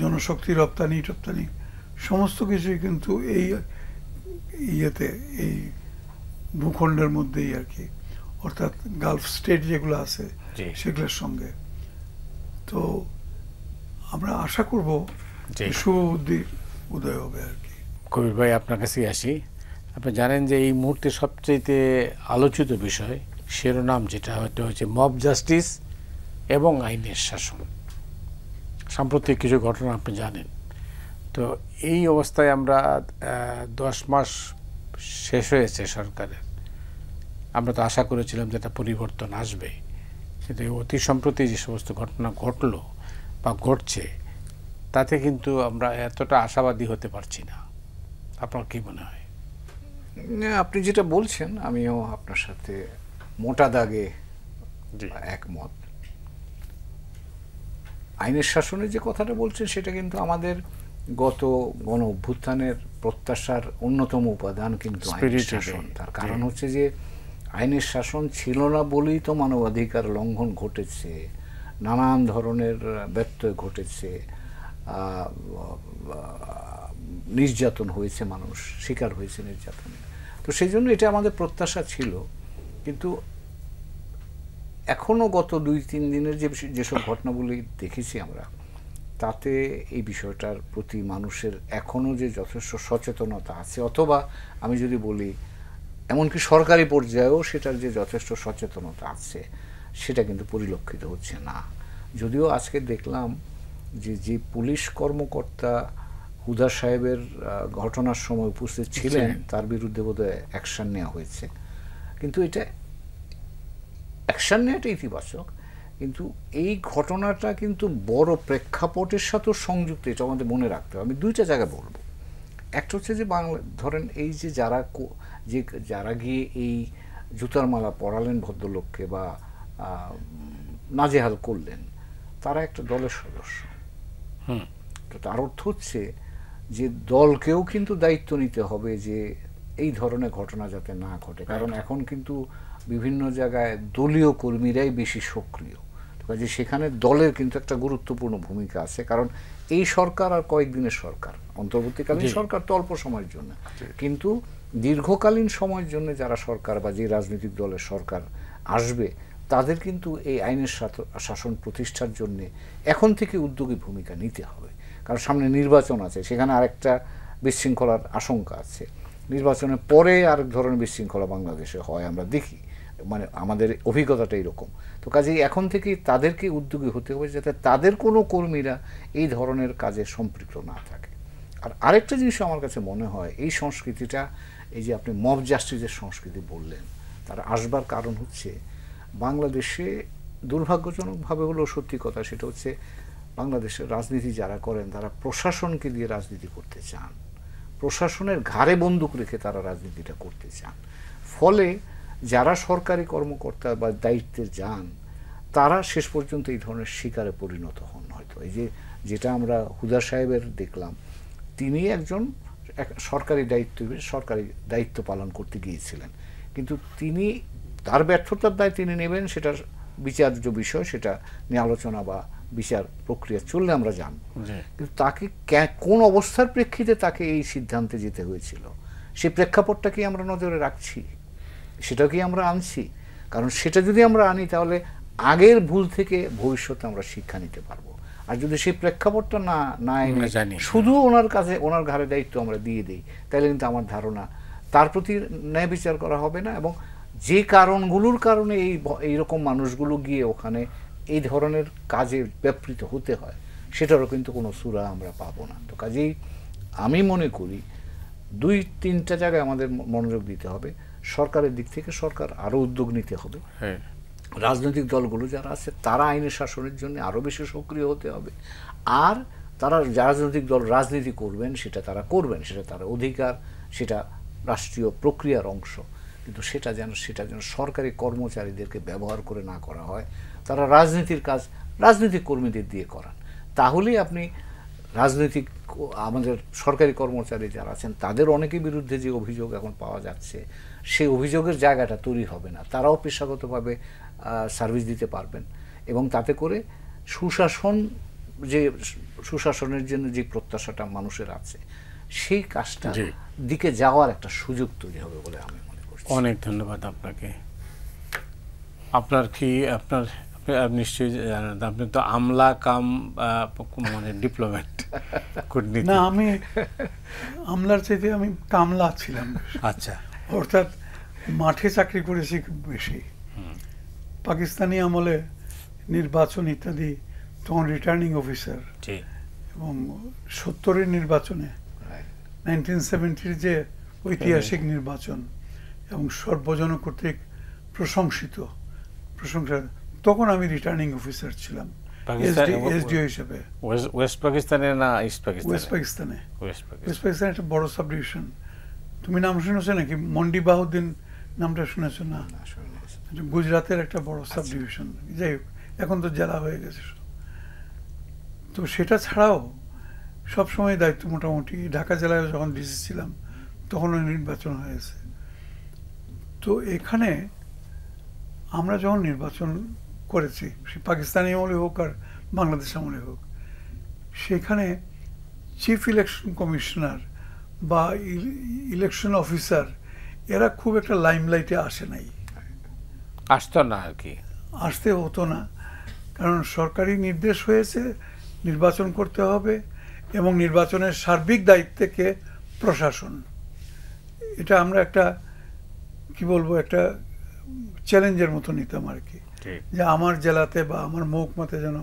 জনশক্তি রপ্তানি টপ্তানি সমস্ত কিছুই কিন্তু এই এই ভূখণ্ডের মধ্যেই আর কি, অর্থাৎ গালফ স্টেট যেগুলো আছে সেগুলোর সঙ্গে। তো আমরা আশা করব শুভ বুদ্ধি উদয় হবে আর কি। কবির ভাই, আপনার কাছে আসি। আপনি জানেন যে এই মুহূর্তে সবচেয়ে আলোচিত বিষয়, শিরোনাম যেটা হচ্ছে মব জাস্টিস এবং আইনের শাসন। সাম্প্রতিক কিছু ঘটনা আপনি জানেন। তো এই অবস্থায় আমরা 10 মাস শেষ হয়েছে সরকারের, আমরা তো আশা করেছিলাম যে একটা পরিবর্তন আসবে, কিন্তু অতি সম্প্রতি যে সমস্ত ঘটনা ঘটলো বা ঘটছে, তাতে কিন্তু আমরা এতটা আশাবাদী হতে পারছি না। আপনার কি মনে হয়? আপনি যেটা বলছেন আমিও আপনার সাথে মোটা দাগে একমত। আইনের শাসনের যে কথাটা বলছেন সেটা কিন্তু আমাদের গত গণ অভ্যুত্থানের প্রত্যাশার অন্যতম উপাদান কিন্তু আইনের শাসন। তার কারণ হচ্ছে যে আইনের শাসন ছিল না বলেই তো মানবাধিকার লঙ্ঘন ঘটেছে, নানান ধরনের ব্যত্যয় ঘটেছে, নির্যাতন হয়েছে, মানুষ শিকার হয়েছে নির্যাতনের। তো সেই জন্য এটা আমাদের প্রত্যাশা ছিল। কিন্তু এখনো গত 2-3 দিনের যেসব ঘটনাগুলি দেখেছি আমরা, তাতে এই বিষয়টার প্রতি মানুষের এখনো যে যথেষ্ট সচেতনতা আছে, অথবা আমি যদি বলি এমনকি সরকারি পর্যায়েও সেটার যে যথেষ্ট সচেতনতা আছে, সেটা কিন্তু পরিলক্ষিত হচ্ছে না। যদিও আজকে দেখলাম যে পুলিশ কর্মকর্তা হুদা সাহেবের ঘটনার সময় উপস্থিত ছিলেন, তার বিরুদ্ধে বোধহয় অ্যাকশন নেওয়া হয়েছে। কিন্তু এটা অ্যাকশন নেওয়াটা ইতিবাচক, কিন্তু এই ঘটনাটা কিন্তু বড় প্রেক্ষাপটের সাথেও সংযুক্ত, এটা আমাদের মনে রাখতে হবে। আমি 2টা জায়গা বলবো। একটা হচ্ছে যে ধরেন এই যে যারা গিয়ে এই জুতার মালা পরালেন ভদ্রলোককে বা নাজেহাল করলেন, তারা একটা দলের সদস্য। তো তার অর্থ হচ্ছে যে দলকেও কিন্তু দায়িত্ব নিতে হবে যে এই ধরনের ঘটনা যাতে না ঘটে। কারণ এখন কিন্তু বিভিন্ন জায়গায় দলীয় কর্মীরাই বেশি সক্রিয়, কাজে সেখানে দলের কিন্তু একটা গুরুত্বপূর্ণ ভূমিকা আছে। কারণ এই সরকার আর কয়েকদিনের সরকার, অন্তর্বর্তীকালীন সরকার তো অল্প সময়ের জন্য, কিন্তু দীর্ঘকালীন সময়ের জন্য যারা সরকার বা যে রাজনৈতিক দলের সরকার আসবে তাদের কিন্তু এই আইনের শাসন প্রতিষ্ঠার জন্য এখন থেকে উদ্যোগী ভূমিকা নিতে হবে। কারণ সামনে নির্বাচন আছে, সেখানে আরেকটা বিশৃঙ্খলার আশঙ্কা আছে। নির্বাচনের পরে আরেক ধরনের বিশৃঙ্খলা বাংলাদেশে হয় আমরা দেখি, মানে আমাদের অভিজ্ঞতাটা এরকম। তো কাজেই এখন থেকে তাদেরকে উদ্যোগী হতে হবে যাতে তাদের কোনো কর্মীরা এই ধরনের কাজে সম্পৃক্ত না থাকে। আর আরেকটা জিনিস আমার কাছে মনে হয়, এই সংস্কৃতিটা, এই যে আপনি মব জাস্টিসের সংস্কৃতি বললেন, তার আসবার কারণ হচ্ছে বাংলাদেশে দুর্ভাগ্যজনকভাবে হলেও সত্যি কথা, সেটা হচ্ছে বাংলাদেশের রাজনীতি যারা করেন তারা প্রশাসনকে দিয়ে রাজনীতি করতে চান, প্রশাসনের ঘাড়ে বন্দুক রেখে তারা রাজনীতিটা করতে চান। ফলে যারা সরকারি কর্মকর্তা বা দায়িত্বে যান তারা শেষ পর্যন্ত এই ধরনের শিকারে পরিণত হন। হয়তো এই যে যেটা আমরা হুদা সাহেবের দেখলাম, তিনি একজন সরকারি দায়িত্ব পালন করতে গিয়েছিলেন, কিন্তু তিনি তার ব্যর্থতার দায় তিনি নেবেন, সেটা বিচার্য বিষয়, সেটা নিয়ে আলোচনা বা বিচার প্রক্রিয়া চললে আমরা জানব। কিন্তু তাকে কোন অবস্থার প্রেক্ষিতে তাকে এই সিদ্ধান্তে যেতে হয়েছিল, সেই প্রেক্ষাপটটা কি আমরা নজরে রাখছি, সেটা কি আমরা আনছি? কারণ সেটা যদি আমরা আনি তাহলে আগের ভুল থেকে ভবিষ্যতে আমরা শিক্ষা নিতে পারবো। আর যদি সেই প্রেক্ষাপটটা না এনে শুধু ওনার ঘাড়ে দায়িত্ব আমরা দিয়ে দিই, তাহলে কিন্তু আমার ধারণা তার প্রতি ন্যায় বিচার করা হবে না, এবং যে কারণগুলোর কারণে এইরকম মানুষগুলো গিয়ে ওখানে এই ধরনের কাজে ব্যাপৃত হতে হয় সেটারও কিন্তু কোনো সূরা আমরা পাবো না। তো কাজেই আমি মনে করি 2-3টা জায়গায় আমাদের মনোযোগ দিতে হবে। সরকারের দিক থেকে সরকার আরো উদ্যোগ নিতে হবে, রাজনৈতিক দলগুলো যারা আছে তারা আইনের শাসনের জন্য আরো বেশি সক্রিয় হতে হবে, আর তারা রাজনৈতিক দল রাজনীতি করবেন সেটা তারা করবেন, সেটা তার অধিকার, সেটা রাষ্ট্রীয় প্রক্রিয়ার অংশ, কিন্তু সেটা যেন সরকারি কর্মচারীদেরকে ব্যবহার করে না করা হয়। তারা রাজনীতির কাজ রাজনৈতিক কর্মীদের দিয়ে করান, তাহলেই আপনি রাজনৈতিক আমাদের সরকারি কর্মচারী যারা আছেন তাদের অনেকের বিরুদ্ধে যে অভিযোগ এখন পাওয়া যাচ্ছে সেই অভিযোগের জায়গাটা তৈরি হবে না, তারাও পেশাগতভাবে সার্ভিস দিতে পারবেন, এবং তাতে করে সুশাসনের জন্য যে প্রত্যাশাটা মানুষের আছে সেই কাজটা দিকে যাওয়ার একটা সুযোগ তৈরি হবে বলে আমি মনে করছি। অনেক ধন্যবাদ আপনাকে। আপনার নিশ্চয়ই জানেন, আপনি তো আমলা কাম মানে ডিপ্লোম্যাট, কূটনীতি। না, আমি আমলার চাইতে আমি কামলা ছিলাম। আচ্ছা, অর্থাৎ মাঠে চাকরি করেছি খুব বেশি। পাকিস্তানি আমলে নির্বাচন ইত্যাদি তখন রিটার্নিং অফিসার, এবং 70-এর নির্বাচনে 1970-র যে ঐতিহাসিক নির্বাচন এবং সর্বজন কর্তৃক প্রশংসা, তখন আমি রিটার্নিং অফিসার ছিলাম এসডিও হিসেবে। ওয়েস্ট পাকিস্তানে না ইস্ট পাকিস্তানে? ওয়েস্ট পাকিস্তানে। ওয়েস্ট পাকিস্তানে একটা বড় সাব ডিভিশন। তুমি নাম শুনেছো নাকি? মন্ডি বাহুদ্দিন নামটা শুনেছো না? গুজরাতের একটা বড় সাব ডিভিশন। যাই হোক, এখন তো জেলা হয়ে গেছে। তো সেটা ছাড়াও সবসময় দায়িত্ব মোটামুটি ঢাকা জেলায় যখন ডিসি ছিলাম তখনও নির্বাচন হয়েছে। তো এখানে আমরা যখন নির্বাচন করেছি, সে পাকিস্তানি আমলে হোক আর বাংলাদেশ আমলে হোক, সেখানে চিফ ইলেকশন কমিশনার বা ইলেকশন অফিসার এরা খুব একটা লাইমলাইটে আসে নাই, আসতো না আর কি, আসতে হতো না। কারণ সরকারি নির্দেশ হয়েছে নির্বাচন করতে হবে, এবং নির্বাচনের সার্বিক দায়িত্বকে প্রশাসন। এটা আমরা একটা কি বলবো, একটা চ্যালেঞ্জের মতো নিতাম আর কি, যে আমার জেলাতে বা আমার মহকুমাতে যেন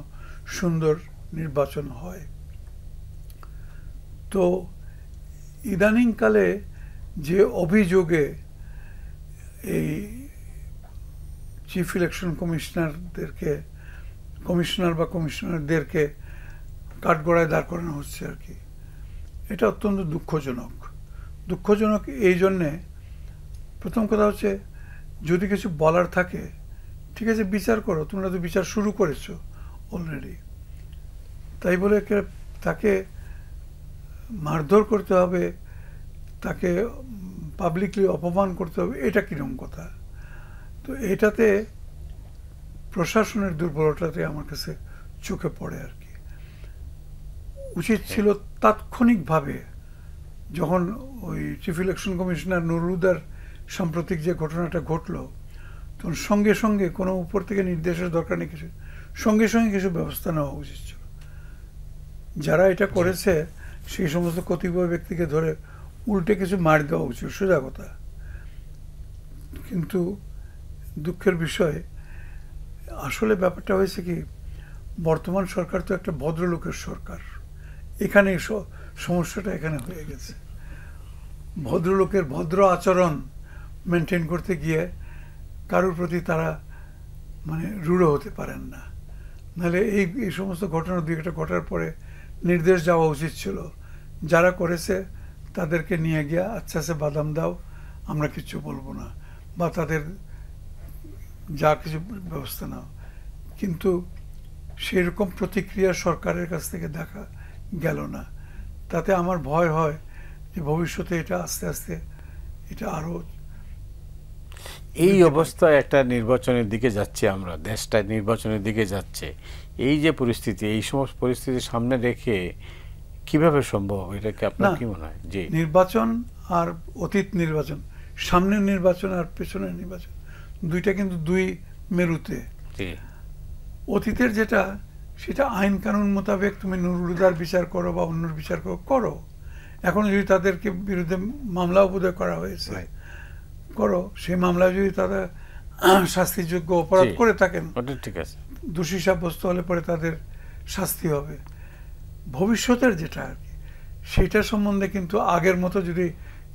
সুন্দর নির্বাচন হয়। তো ইদানিংকালে যে অভিযোগে এই চিফ ইলেকশন কমিশনারদেরকে কাঠগড়ায় দাঁড় করানো হচ্ছে আর কি, এটা অত্যন্ত দুঃখজনক। এই জন্যে প্রথম কথা হচ্ছে, যদি কিছু বলার থাকে ঠিক আছে বিচার করো, তোমরা তো বিচার শুরু করেছো অলরেডি, তাই বলে তাকে মারধর করতে হবে, তাকে পাবলিকলি অপমান করতে হবে, এটা কিরকম কথা? তো এটাতে প্রশাসনের দুর্বলতাতে আমার কাছে চোখে পড়ে আর কি। উচিত ছিল তাৎক্ষণিকভাবে যখন ওই চিফ ইলেকশন কমিশনার নুরুদার সাম্প্রতিক যে ঘটনাটা ঘটলো, তখন সঙ্গে সঙ্গে কোনো উপর থেকে নির্দেশের দরকার নেই কিছু, সঙ্গে সঙ্গে কিছু ব্যবস্থা নেওয়া উচিত ছিল। যারা এটা করেছে সেই সমস্ত কতিপয় ব্যক্তিকে ধরে উল্টে কিছু মার দেওয়া উচিত, সোজা কথা। কিন্তু দুঃখের বিষয়, আসলে ব্যাপারটা হয়েছে কি, বর্তমান সরকার তো একটা ভদ্রলোকের সরকার। এখানে সমস্যাটা এখানে হয়ে গেছে। ভদ্রলোকের ভদ্র আচরণ মেনটেন করতে গিয়ে কারোর প্রতি তারা মানে রূঢ় হতে পারেন না। নাহলে এই সমস্ত ঘটনা দুই একটা ঘটার পরে নির্দেশ যাওয়া উচিত ছিল, যারা করেছে তাদেরকে নিয়ে গিয়ে আচ্ছা সে বাদাম দাও, আমরা কিছু বলবো না, বা তাদের যা কিছু ব্যবস্থা নাও। কিন্তু সেরকম প্রতিক্রিয়া সরকারের কাছ থেকে দেখা গেল না। তাতে আমার ভয় হয় যে ভবিষ্যতে এটা আস্তে আস্তে এটা আরো এই অবস্থায় একটা নির্বাচনের দিকে যাচ্ছে, আমরা দেশটা নির্বাচনের দিকে যাচ্ছে। এই যে পরিস্থিতি, এই সমস্ত পরিস্থিতির সামনে রেখে কিভাবে সম্ভব, এটাকে আপনার কি মনে হয়? যে নির্বাচন আর অতীত নির্বাচন, সামনের নির্বাচন আর পেছনের নির্বাচন, দুইটা কিন্তু দুই মেরুতে। অতীতের যেটা, সেটা আইন কানুন মোতাবেক তুমি নুরুদার বিচার করো বা অন্যর বিচার করো। এখন যদি তাদেরকে বিরুদ্ধে মামলা বোধহয় করা হয়েছে, করো, সেই মামলায় যদি তারা শাস্তিযোগ্য অপরাধ করে থাকেন, ঠিক আছে, দোষী সাব্যস্ত হলে পরে তাদের শাস্তি হবে। ভবিষ্যতের যেটা আর কি, সেটা সম্বন্ধে কিন্তু আগের মতো যদি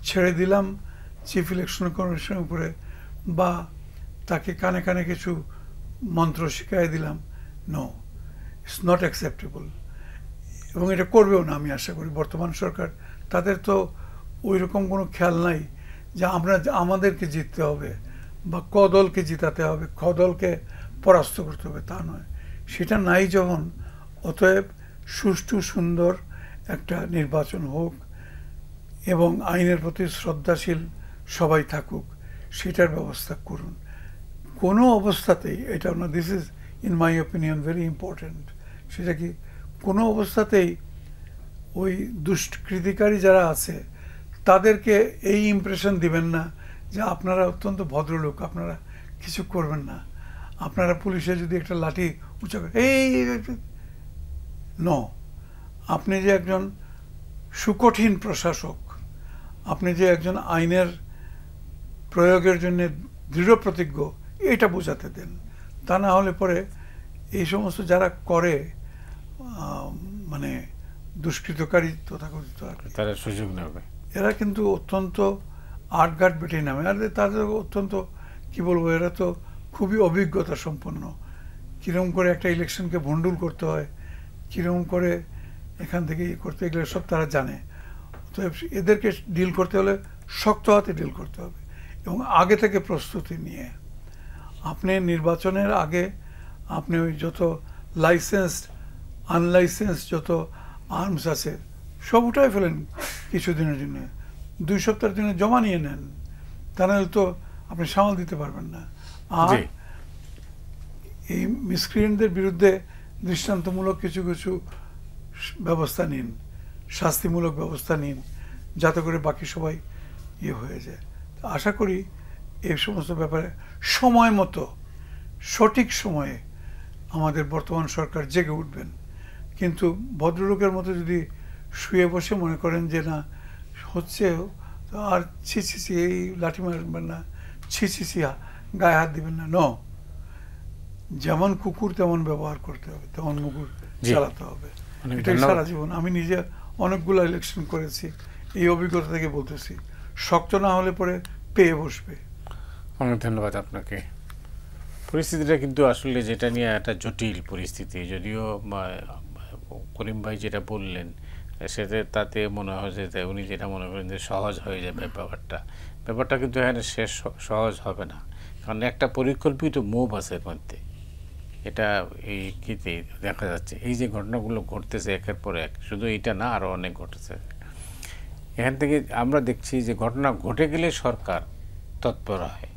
ছেড়ে দিলাম চিফ ইলেকশন কমিশনের উপরে, বা তাকে কানে কানে কিছু মন্ত্র শিখাই দিলাম, নো, ইটস নট অ্যাকসেপ্টেবল। এবং এটা করবেও না আমি আশা করি বর্তমান সরকার। তাদের তো ওই রকম কোনো খেয়াল নাই যে আমাদেরকে জিততে হবে বা ক দলকে জিতাতে হবে, খ দলকে পরাস্ত করতে হবে, তা নয়। সেটা নাই যখন, অতএব সুষ্ঠু সুন্দর একটা নির্বাচন হোক এবং আইনের প্রতি শ্রদ্ধাশীল সবাই থাকুক, সেটার ব্যবস্থা করুন। কোনো অবস্থাতেই এটা না, this is in my opinion very important, সেটা কি, কোনো অবস্থাতেই ওই দুষ্কৃতিকারী যারা আছে তাদেরকে এই ইমপ্রেশন দিবেন না যে আপনারা অত্যন্ত ভদ্রলোক, আপনারা কিছু করবেন না, আপনারা পুলিশে যদি একটা লাঠি উঁচা করে এই ন, আপনি যে একজন সুকঠিন প্রশাসক, আপনি যে একজন আইনের প্রয়োগের জন্য দৃঢ় প্রতিজ্ঞ, এটা বোঝাতে দেন। তা না হলে পরে এই সমস্ত যারা করে মানে দুষ্কৃতকারী তথাকথিত, তারা সুযোগ নেবে, এরা কিন্তু অত্যন্ত আটঘাট বেটে নামে। আর তাদের অত্যন্ত কি বলবো, এরা তো খুবই অভিজ্ঞতা সম্পন্ন, কিরকম করে একটা ইলেকশনকে ভণ্ডুল করতে হয়, কিরকম করে এখান থেকে করতে গেলে সব তারা জানে। তো এদেরকে ডিল করতে হলে শক্ত হাতে ডিল করতে হবে এবং আগে থেকে প্রস্তুতি নিয়ে। আপনি নির্বাচনের আগে আপনি ওই যত লাইসেন্সড আনলাইসেন্স যত আর্মস আছে সব উঠাই ফেলেন কিছুদিনের জন্য, 2 সপ্তাহের জন্য জমা নিয়ে নেন, তা নাহলে তো আপনি সামাল দিতে পারবেন না। আর এই মিসক্রিয়েন্টদের বিরুদ্ধে দৃষ্টান্তমূলক কিছু কিছু ব্যবস্থা নিন, শাস্তিমূলক ব্যবস্থা নিন, যাতে করে বাকি সবাই হয়ে যায়। আশা করি এই সমস্ত ব্যাপারে সময় মতো সঠিক সময়ে আমাদের বর্তমান সরকার জেগে উঠবেন। কিন্তু ভদ্রলোকের মতো যদি শুয়ে বসে মনে করেন যে না হচ্ছে, আর ছি ছি ছি এই লাঠি মারবেন না, ছি ছি ছি গায়ে হাত দিবেন না, যেমন কুকুর তেমন ব্যবহার করতে হবে, তেমন মুগুর চালাতে হবে। এটাই সারা জীবন। আমি নিজে অনেকগুলো ইলেকশন করেছি, এই অভিজ্ঞতা থেকে বলতেছি, শক্ত না হলে পরে পেয়ে বসবে। অনেক ধন্যবাদ আপনাকে। পরিস্থিতিটা কিন্তু আসলে যেটা নিয়ে একটা জটিল পরিস্থিতি, যদিও করিম ভাই যেটা বললেন সেটা তাতে মনে হয় যে উনি যেটা মনে করেন যে সহজ হয়ে যাবে ব্যাপারটা কিন্তু এখানে শেষ সহজ হবে না, কারণ একটা পরিকল্পিত মুভ আছে এর মধ্যে। এটা এই কিতে দেখা যাচ্ছে, এই যে ঘটনাগুলো ঘটতেছে একের পর এক, শুধু এইটা না আরও অনেক ঘটেছে। এখান থেকে আমরা দেখছি যে ঘটনা ঘটে গেলে সরকার তৎপর হয়,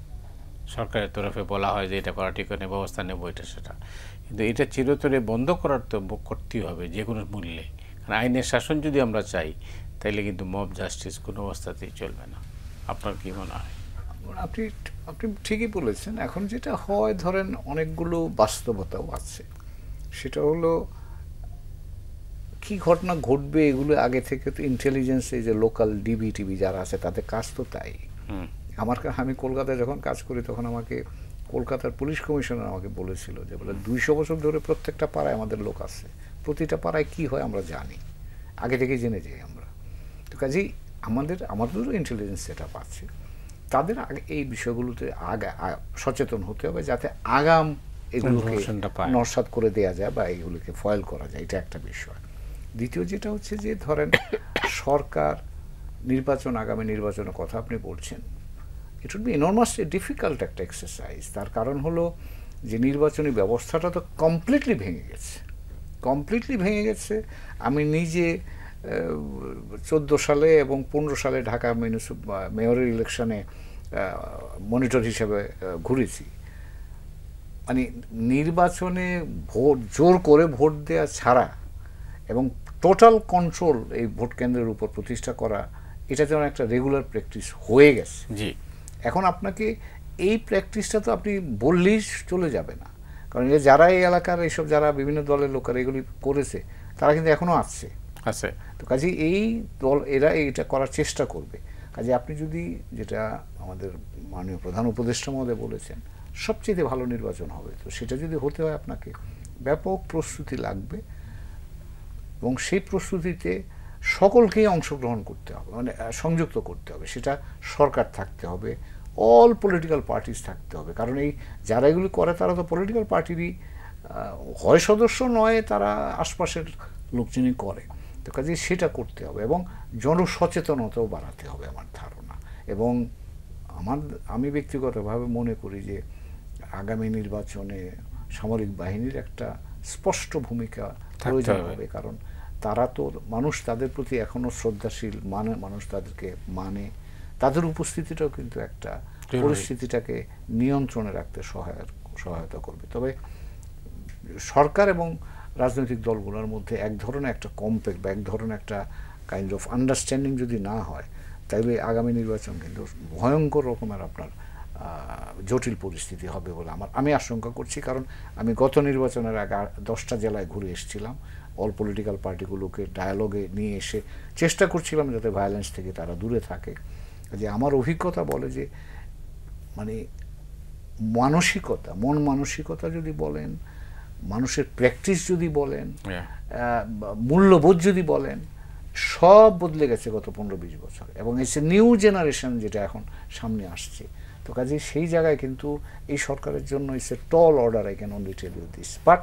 সরকারের তরফে বলা হয় যে এটা করা ঠিক নেই, ব্যবস্থা নেব, এটা সেটা। কিন্তু এটা চিরতরে বন্ধ করার তো করতেই হবে যে কোনো মূল্যে। কারণ আইনের শাসন যদি আমরা চাই, তাইলে কিন্তু মব জাস্টিস কোনো অবস্থাতেই চলবে না। আপনার কি মনে হয়? আপনি আপনি ঠিকই বলেছেন। এখন যেটা হয়, ধরেন অনেকগুলো বাস্তবতাও আছে। সেটা হলো কি ঘটনা ঘটবে এগুলো আগে থেকে তো ইন্টেলিজেন্স, এই যে লোকাল ডিবি টিভি যারা আছে তাদের কাজ তো তাই। আমি কলকাতায় যখন কাজ করি তখন আমাকে কলকাতার পুলিশ কমিশনার আমাকে বলেছিল যে বলে 200 বছর ধরে প্রত্যেকটা পাড়ায় আমাদের লোক আছে, প্রতিটা পাড়ায় কি হয় আমরা জানি, আগে থেকে জেনে যাই আমরা। তো কাজেই আমাদেরও ইন্টেলিজেন্স সেট আপ আছে, তাদের আগে এই বিষয়গুলোতে সচেতন হতে হবে যাতে আগাম এগুলোকে নস্যাৎ করে দেওয়া যায় বা এগুলোকে ফয়েল করা যায়, এটা একটা বিষয়। দ্বিতীয় যেটা হচ্ছে যে ধরেন সরকার নির্বাচন, আগামী নির্বাচনের কথা আপনি বলছেন, ইট উড বি এনর্মাসলি ডিফিকাল্ট একটা এক্সারসাইজ। তার কারণ হলো যে নির্বাচনী ব্যবস্থাটা তো কমপ্লিটলি ভেঙে গেছে। আমি নিজে 14 সালে এবং 15 সালে ঢাকা মেয়রের ইলেকশনে মনিটর হিসেবে ঘুরেছি। মানে নির্বাচনে জোর করে ভোট দেওয়া ছাড়া এবং টোটাল কন্ট্রোল এই ভোট কেন্দ্রের উপর প্রতিষ্ঠা করা, এটা যেন একটা রেগুলার প্র্যাকটিস হয়ে গেছে। জি, এখন আপনাকে এই প্র্যাকটিসটা তো আপনি বললেই চলে যাবে না, কারণ যারা এই এলাকার এইসব যারা বিভিন্ন দলের লোকেরা এগুলি করেছে তারা কিন্তু এখনো আছে। তো কাজে এই দল এরা এইটা করার চেষ্টা করবে। কাজে আপনি যদি, যেটা আমাদের মাননীয় প্রধান উপদেষ্টা মহোদয় বলেছেন, সবচেয়ে ভালো নির্বাচন হবে, তো সেটা যদি হতে হয় আপনাকে ব্যাপক প্রস্তুতি লাগবে এবং সেই প্রস্তুতিতে সকলকেই অংশগ্রহণ করতে হবে, মানে সংযুক্ত করতে হবে। সেটা সরকার থাকতে হবে, অল পলিটিক্যাল পার্টিস থাকতে হবে, কারণ এই যারা এগুলি করে তারা তো পলিটিক্যাল পার্টিরই হয় সদস্য নয়, তারা আশপাশের লোকজনই করে। তো কাজে সেটা করতে হবে এবং জনসচেতনতাও বাড়াতে হবে আমার ধারণা। এবং আমি ব্যক্তিগতভাবে মনে করি যে আগামী নির্বাচনে সামরিক বাহিনীর একটা স্পষ্ট ভূমিকা প্রয়োজন হবে, কারণ তারা তো মানুষ তাদের প্রতি এখনো শ্রদ্ধাশীল, মানুষ তাদেরকে তাদের উপস্থিতিটাও কিন্তু একটা পরিস্থিতিটাকে নিয়ন্ত্রণে রাখতে সহায়তা করবে। তবে সরকার এবং রাজনৈতিক দলগুলোর মধ্যে এক ধরনের একটা কম্প্যাক্ট বা এক ধরনের একটা কাইন্ড অফ আন্ডারস্ট্যান্ডিং যদি না হয়, তাহলে আগামী নির্বাচন কিন্তু ভয়ঙ্কর রকমের আপনার জটিল পরিস্থিতি হবে বলে আমি আশঙ্কা করছি। কারণ আমি গত নির্বাচনের আগে 10টা জেলায় ঘুরে এসেছিলাম, অল পলিটিক্যাল পার্টিগুলোকে ডায়ালগে নিয়ে এসে চেষ্টা করছিলাম যাতে ভায়োলেন্স থেকে তারা দূরে থাকে। যে আমার অভিজ্ঞতা বলে যে মানে মন মানসিকতা যদি বলেন, মানুষের প্র্যাকটিস যদি বলেন, মূল্যবোধ যদি বলেন, সব বদলে গেছে গত 15-20 বছর। এবং এসে নিউ জেনারেশন যেটা এখন সামনে আসছে, তো কাজে সেই জায়গায় কিন্তু এই সরকারের জন্য it's a tall order, I can only tell you this, but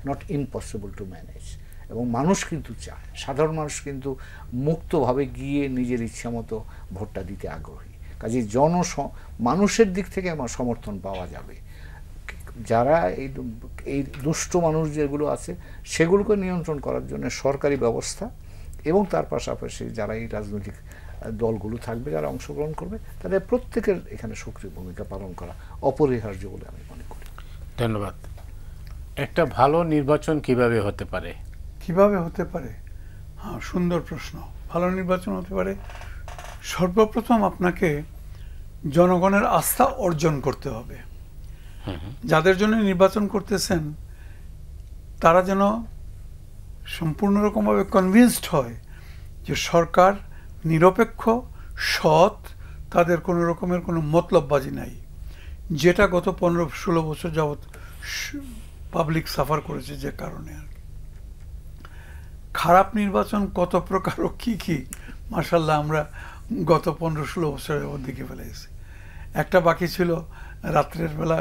not impossible to manage. এবং মানুষ কিন্তু চায়, সাধারণ মানুষ কিন্তু মুক্তভাবে গিয়ে নিজের ইচ্ছা মতো ভোটটা দিতে আগ্রহী। কাজে মানুষের দিক থেকে আমার সমর্থন পাওয়া যাবে। যারা এই দুষ্ট মানুষ যেগুলো আছে সেগুলোকে নিয়ন্ত্রণ করার জন্য সরকারি ব্যবস্থা এবং তার পাশাপাশি যারা এই রাজনৈতিক দলগুলো থাকবে, যারা অংশগ্রহণ করবে, তাদের প্রত্যেকের এখানে সক্রিয় ভূমিকা পালন করা অপরিহার্য বলে আমি মনে করি। ধন্যবাদ। একটা ভালো নির্বাচন কিভাবে হতে পারে? হ্যাঁ, সুন্দর প্রশ্ন। ভালো নির্বাচন হতে পারে, সর্বপ্রথম আপনাকে জনগণের আস্থা অর্জন করতে হবে। যাদের জন্য নির্বাচন করতেছেন তারা যেন সম্পূর্ণ রকমভাবে কনভিন্সড হয় যে সরকার নিরপেক্ষ, সৎ, তাদের কোনো রকমের কোনো মতলববাজি নাই, যেটা গত 15-16 বছর যাবৎ পাবলিক সাফার করেছে। যে কারণে আর খারাপ নির্বাচন কত প্রকার ও কি মাশাআল্লাহ আমরা গত 15-16 বছর যাবৎ দেখে ফেলেছি। একটা বাকি ছিল রাত্রের বেলা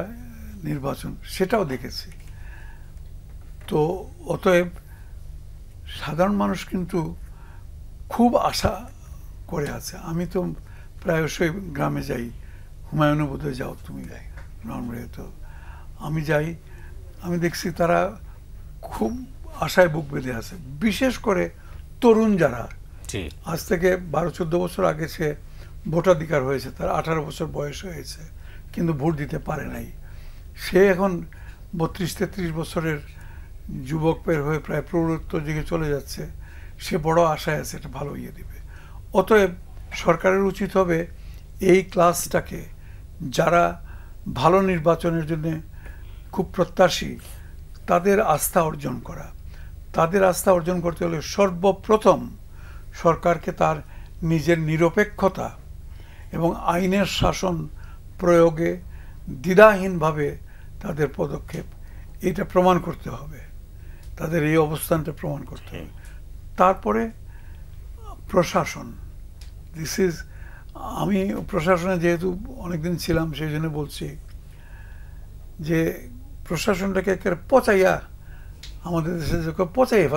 নির্বাচন, সেটাও দেখেছি। তো অতএব সাধারণ মানুষ কিন্তু খুব আশা করে আছে। আমি তো প্রায়শই গ্রামে যাই, হুমায়ুনে বোধহয় যাও তুমি, তো আমি যাই, আমি দেখছি তারা খুব আশায় বুক বেঁধে আছে। বিশেষ করে তরুণ যারা, আজ থেকে 12-14 বছর আগে সে ভোটাধিকার হয়েছে, তার 18 বছর বয়স হয়েছে কিন্তু ভোট দিতে পারে নাই, সে এখন 32-33 বছরের যুবক পের হয়ে প্রায় প্রৌঢ়ত্বের দিকে চলে যাচ্ছে। সে বড় আশায় আছে এটা ভালো ইয়ে দিবে। অতএব সরকারের উচিত হবে এই ক্লাসটাকে, যারা ভালো নির্বাচনের জন্য খুব প্রত্যাশী, তাদের আস্থা অর্জন করা। তাদের আস্থা অর্জন করতে হলে সর্বপ্রথম সরকারকে তার নিজের নিরপেক্ষতা এবং আইনের শাসন প্রয়োগে দ্বিধাহীনভাবে তাদের পদক্ষেপ, এটা প্রমাণ করতে হবে, তাদের এই অবস্থানটা প্রমাণ করতে হবে। তারপরে প্রশাসন, দিস ইজ, আমি প্রশাসনে যেহেতু অনেকদিন ছিলাম সেই জন্য বলছি যে প্রশাসনটাকে একেবারে পচাইয়া আমাদের দেশে পচাইয়ে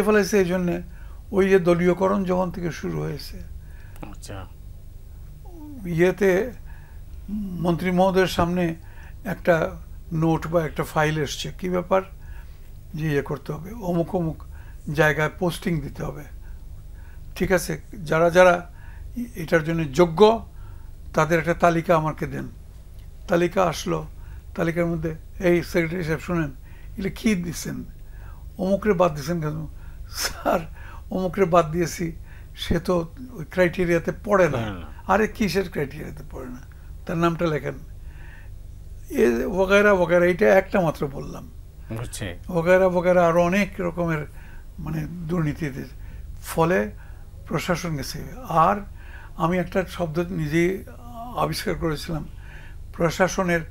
ফেলাইছে এই জন্যে ওই যে দলীয়করণ যখন থেকে শুরু হয়েছে, ইয়েতে মন্ত্রী মহোদয়ের সামনে একটা নোট বা একটা ফাইল এসছে, কি ব্যাপার, যে ইয়ে করতে হবে, অমুক অমুক জায়গায় পোস্টিং দিতে হবে, ঠিক আছে, যারা যারা এটার জন্য যোগ্য তাদের একটা তালিকা আমাকে দেন। তালিকা আসলো, তালিকার মধ্যে এই সেক্রেটারি সাহেব শুনেন, এগুলো কী দিচ্ছেন, অমুকরে বাদ দিচ্ছেন কেন? স্যার অমুকরে বাদ দিয়েছি, সে তো ওই ক্রাইটেরিয়াতে পড়ে না। আরে কিসের ক্রাইটেরিয়াতে পড়ে না, তার নামটা লেখেন, এ বগেরা বগেরা, এটা একটা মাত্র বললাম, বগেরা বগেরা আরো অনেক রকমের মানে দুর্নীতিতে, ফলে প্রশাসন গেছে। আর আমি একটা শব্দ নিজেই আবিষ্কার করেছিলাম, প্রশাসনের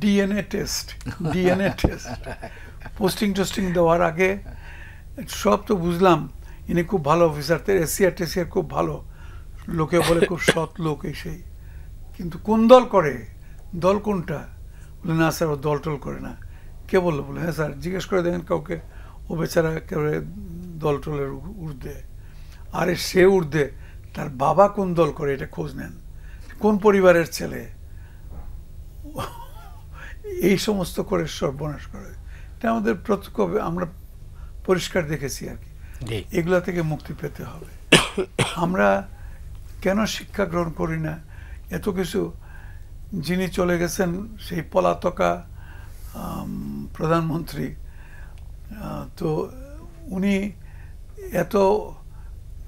ডিএনএ টেস্ট। পোস্টিং টোস্টিং দেওয়ার আগে সব তো বুঝলাম ইনি খুব ভালো অফিসার, এসিআর টেসিআর খুব ভালো, লোকে বলে খুব সৎ লোক এই সেই, কিন্তু কোন দল করে, দল কোনটা? বলে না স্যার ও দল টল করে না। কে বললো? বলে হ্যাঁ স্যার, জিজ্ঞেস করে দেখেন কাউকে, ও বেচারা একেবারে দল টলের ঊর্ধ্বে। আরে সে ঊর্ধ্বে, তার বাবা কোন দল করে এটা খোঁজ নেন, কোন পরিবারের ছেলে, এই সমস্ত করে সর্বনাশ করে। এটা আমাদের প্রত্যক্ষ আমরা পরিষ্কার দেখেছি আর কি। এগুলা থেকে মুক্তি পেতে হবে। আমরা কেন শিক্ষা গ্রহণ করি না? এত কিছু, যিনি চলে গেছেন সেই পলাতকা প্রধানমন্ত্রী, তো উনি এত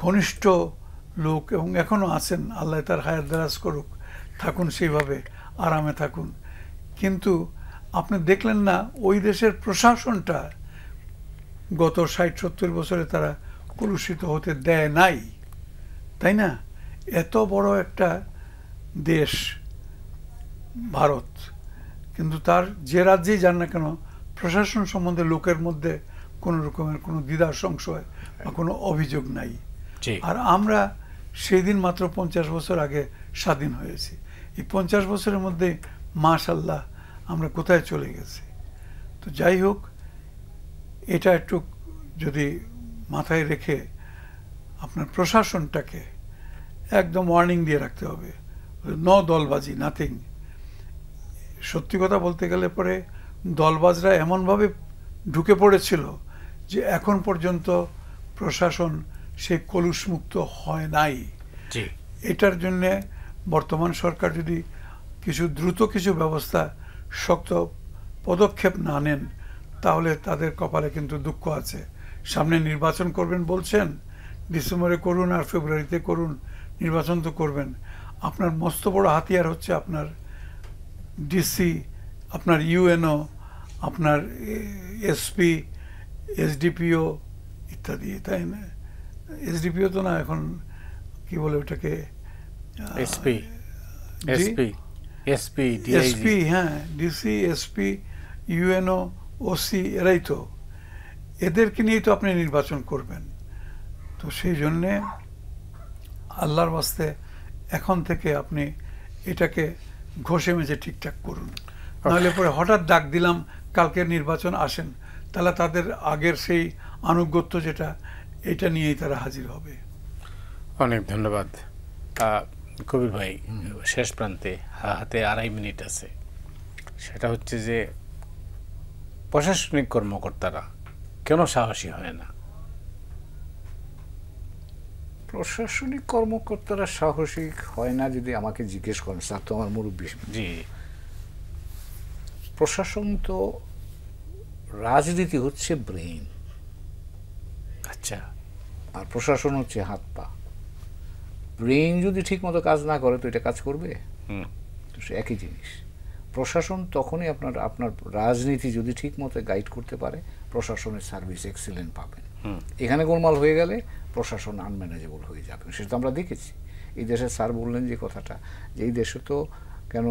ঘনিষ্ঠ লোক এবং এখনো আছেন, আল্লাহ তার হায়াত দারাজ করুক, থাকুন সেইভাবে আরামে থাকুন। কিন্তু আপনি দেখলেন না ওই দেশের প্রশাসনটা গত ৬০-৭০ বছরে তারা কলুষিত হতে দেয় নাই, তাই না? এত বড় একটা দেশ ভারত, কিন্তু তার যে রাজ্যেই যান না কেন প্রশাসন সম্বন্ধে লোকের মধ্যে কোনো রকমের কোনো দ্বিধা সংশয় বা কোনো অভিযোগ নাই। আর আমরা সেই দিন মাত্র ৫০ বছর আগে স্বাধীন হয়েছি। এই ৫০ বছরের মধ্যে মাশাআল্লাহ আমরা কোথায় চলে গেছি। তো যাই হোক, এটা একটু যদি মাথায় রেখে আপনার প্রশাসনটাকে একদম ওয়ার্নিং দিয়ে রাখতে হবে, নো দলবাজি, নাথিং। সত্যি কথা বলতে গেলে পরে দলবাজরা এমনভাবে ঢুকে পড়েছিল যে এখন পর্যন্ত প্রশাসন সেই কলুষমুক্ত হয় নাই। এটার জন্যে বর্তমান সরকার যদি কিছু দ্রুত কিছু ব্যবস্থা, শক্ত পদক্ষেপ না নেন, তাহলে তাদের কপালে কিন্তু দুঃখ আছে। সামনে নির্বাচন করবেন বলছেন, ডিসেম্বরে করুন আর ফেব্রুয়ারিতে করুন, নির্বাচন তো করবেন। আপনার মস্ত বড় হাতিয়ার হচ্ছে আপনার ডিসি, আপনার ইউএনও, আপনার এসপি, এসডিপিও ইত্যাদি, তাই না? এসডিপিও তো না, এখন কি বলে ওটাকে, এসপি, হ্যাঁ, ডিসি, এসপি, ইউএনও, ওসি, এরাই তো, এদেরকে নিয়েই তো আপনি নির্বাচন করবেন। তো সেই জন্যে আল্লাহর বাস্তে এখন থেকে আপনি এটাকে ঘষে মেজে ঠিকঠাক করুন, নাহলে পরে হঠাৎ ডাক দিলাম কালকের নির্বাচন আসেন, তাহলে তাদের আগের সেই আনুগত্য যেটা, এটা নিয়েই তারা হাজির হবে। অনেক ধন্যবাদ কবির ভাই। শেষ প্রান্তে হাতে ২.৫ মিনিট আছে, সেটা হচ্ছে যে প্রশাসনিক কর্মকর্তারা কেন সাহসী হয় না? প্রশাসনিক কর্মকর্তারা সাহসী হয় না যদি আমাকে জিজ্ঞেস করেন, স্যার তো আমার মুরব্বী। জি, প্রশাসন তো, রাজনীতি হচ্ছে ব্রেইন। আচ্ছা, আর প্রশাসন হচ্ছে হাত পা। ব্রেইন যদি ঠিক মতো কাজ না করে তো এটা কাজ করবে? তো সে একই জিনিস। প্রশাসন তখনই আপনার রাজনীতি যদি ঠিক মতো গাইড করতে পারে, প্রশাসনের সার্ভিস এক্সিলেন্ট পাবেন। এখানে গোলমাল হয়ে গেলে প্রশাসন আনম্যানেজেবল হয়ে যাবে, সেটা তো আমরা দেখেছি। এই দেশে স্যার বললেন যে কথাটা, যে এই দেশে তো কেন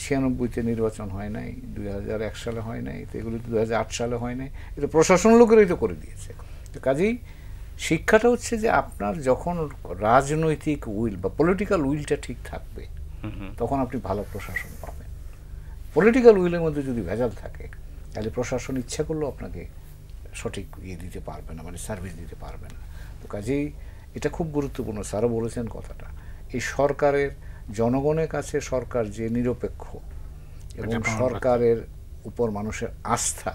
96-তে নির্বাচন হয় নাই, 2001 সালে হয় নাই, তো এগুলো 2008 সালে হয় নাই, এটা প্রশাসন লোকেরাই তো করে দিয়েছে। তো কাজেই শিক্ষাটা হচ্ছে যে আপনার যখন রাজনৈতিক উইল বা পলিটিক্যাল উইলটা ঠিক থাকবে, তখন আপনি ভালো প্রশাসন পাবেন। পলিটিক্যাল উইলের মধ্যে যদি ভেজাল থাকে, তাহলে প্রশাসন ইচ্ছা করলেও আপনাকে সঠিক দিতে পারবে না, মানে সার্ভিস দিতে পারবে না। তো কাজেই এটা খুব গুরুত্বপূর্ণ, স্যারও বলেছেন কথাটা। এই সরকারের, জনগণের কাছে সরকার যে নিরপেক্ষ এবং সরকারের উপর মানুষের আস্থা,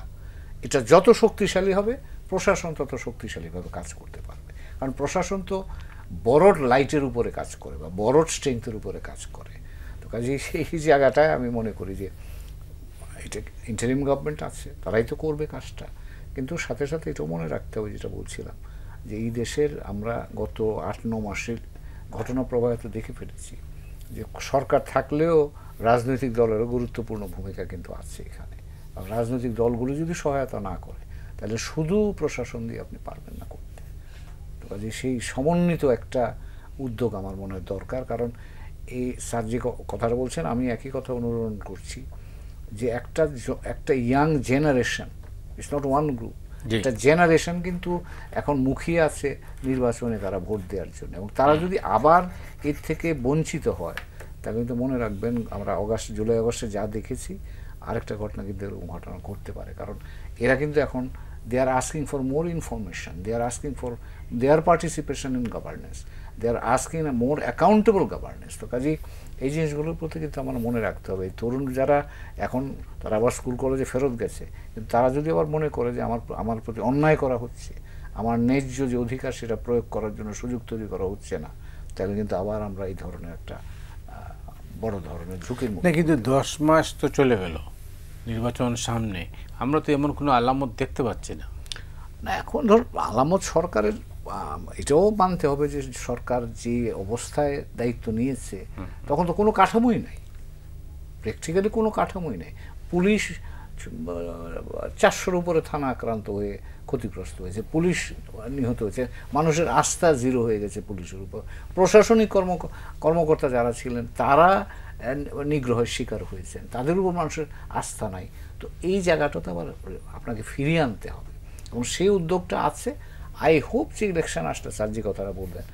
এটা যত শক্তিশালী হবে, প্রশাসন তত শক্তিশালীভাবে কাজ করতে পারবে। কারণ প্রশাসন তো বড় লাইটের উপরে কাজ করে বা বড় স্ট্রেংথের উপরে কাজ করে। তো কাজেই সেই জায়গাটায় আমি মনে করি যে এটা ইন্টারিম গভর্নমেন্ট আছে, তারাই তো করবে কাজটা। কিন্তু সাথে সাথে এটাও মনে রাখতে হবে, যেটা বলছিলাম, যে এই দেশের আমরা গত 8-9 মাসের ঘটনা প্রবাহ তো দেখে ফেলেছি যে সরকার থাকলেও রাজনৈতিক দলেরও গুরুত্বপূর্ণ ভূমিকা কিন্তু আছে এখানে। আর রাজনৈতিক দলগুলো যদি সহায়তা না করে, তাহলে শুধু প্রশাসন দিয়ে আপনি পারবেন না করতে। তো কাজে সেই সমন্বিত একটা উদ্যোগ আমার মনে হয় দরকার। কারণ এই স্যার যে কথাটা বলছেন, আমি একই কথা অনুসরণ করছি, যে একটা young generation, it's not one group, একটা জেনারেশন কিন্তু এখন মুখিয়ে আছে নির্বাচনে তারা ভোট দেওয়ার জন্য। এবং তারা যদি আবার এর থেকে বঞ্চিত হয়, তাহলে কিন্তু মনে রাখবেন, আমরা জুলাই আগস্টে যা দেখেছি, আরেকটা ঘটনা কিন্তু এরকম ঘটনা ঘটতে পারে। কারণ এরা কিন্তু এখন they are asking for more information, they are asking for their participation in governance, they are asking a more accountable governance. তো কাজেই এই জিনিসগুলোর প্রতি কিন্তু আমার মনে রাখতে হবে। এই তরুণ যারা এখন, তারা আবার স্কুল কলেজে ফেরত গেছে, কিন্তু তারা যদি আবার মনে করে যে আমার প্রতি অন্যায় করা হচ্ছে, আমার ন্যায্য যে অধিকার সেটা প্রয়োগ করার জন্য সুযোগ তৈরি করা হচ্ছে না, তাহলে কিন্তু আবার আমরা এই ধরনের একটা বড় ধরনের ঝুঁকির মুখে। কিন্তু 10 মাস তো চলে গেল, নির্বাচন সামনে, আমরা তো এমন কোনো আলামত দেখতে পাচ্ছি না। না, এখন ধর আলামত সরকারের, এটাও মানতে হবে যে সরকার যে অবস্থায় দায়িত্ব নিয়েছে, তখন তো কোনো কাঠামোই নাই, প্র্যাকটিক্যালি কোনো কাঠামোই নেই। পুলিশ 400-র উপরে থানা আক্রান্ত হয়ে ক্ষতিগ্রস্ত হয়েছে, পুলিশ নিহত হয়েছে, মানুষের আস্থা জিরো হয়ে গেছে পুলিশের উপর। প্রশাসনিক কর্মকর্তা যারা ছিলেন, তারা নিগ্রহের শিকার হয়েছেন, তাদের উপর মানুষের আস্থা নাই। তো এই জায়গাটা তো আবার আপনাকে ফিরিয়ে আনতে হবে, এবং সেই উদ্যোগটা আছে। আই হোপ যে ইলেকশন আসলে স্যার যে কথাটা বলবেন,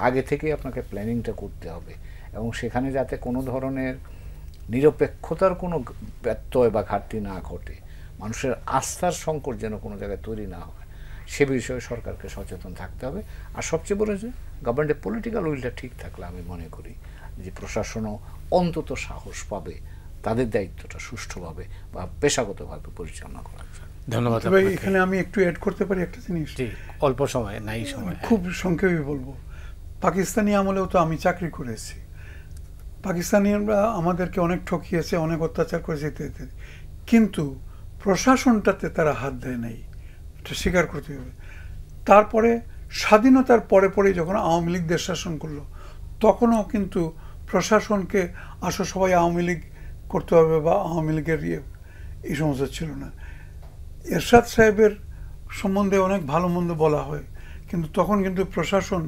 আগে থেকেই আপনাকে প্ল্যানিংটা করতে হবে, এবং সেখানে যাতে কোনো ধরনের নিরপেক্ষতার কোনো ব্যত্যয় বা ঘাটতি না ঘটে, মানুষের আস্থার সংকট যেন কোনো জায়গায় তৈরি না হয়, সে বিষয়ে সরকারকে সচেতন থাকতে হবে। আর সবচেয়ে বড় যে গভর্নমেন্টের পলিটিক্যাল উইলটা ঠিক থাকলে আমি মনে করি যে প্রশাসনও অন্তত সাহস পাবে তাদের দায়িত্বটা সুষ্ঠুভাবে বা পেশাগতভাবে পরিচালনা করার জন্য। ধন্যবাদ। এখানে আমি একটু অ্যাড করতে পারি একটা জিনিস, অল্প সময় নাই, সময় খুব সংক্ষেপে বলবো। পাকিস্তানি আমলেও তো আমি চাকরি করেছি, পাকিস্তানিরা আমাদেরকে অনেক ঠকিয়েছে, অনেক অত্যাচার করেছে ইত্যাদি, কিন্তু প্রশাসনটাতে তারা হাত দেয় নাই, এটা স্বীকার করতে হবে। তারপরে স্বাধীনতার পরে পরে যখন আওয়ামী লীগ দেশ শাসন করলো, তখনও কিন্তু প্রশাসনকে আসো সবাই আওয়ামী লীগ করতে হবে বা আওয়ামী লীগের এই সমস্ত ছিল না। এরশাদ সাহেবের সম্বন্ধে অনেক ভালো মন্দ বলা হয়, কিন্তু তখন কিন্তু প্রশাসন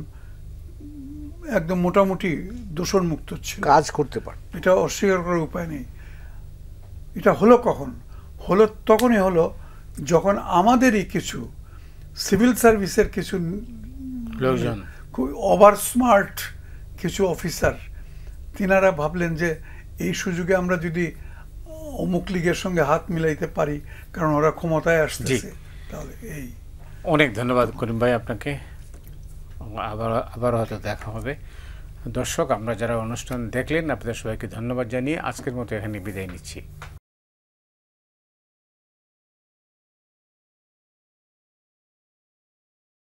একদম মোটামুটি দূষণ মুক্ত ছিল, কাজ করতে পারে, এটা অস্বীকার করার উপায় নেই। এটা হলো কখন হলো? তখনই হলো যখন আমাদেরই কিছু সিভিল সার্ভিসের কিছু লোকজন, ওভার স্মার্ট কিছু অফিসার, তিনারা ভাবলেন যে এই সুযোগে আমরা যদি অমুক লীগের সঙ্গে হাত মিলাইতে পারি, কারণ ওরা ক্ষমতায় আসতেছে, তাহলে এই। অনেক ধন্যবাদ করিম ভাই আপনাকে, আবার হয়তো দেখা হবে। দর্শক, আমরা যারা অনুষ্ঠান দেখলেন, আপনাদের সবাইকে ধন্যবাদ জানিয়ে আজকের মতো এখানে বিদায় নিচ্ছি।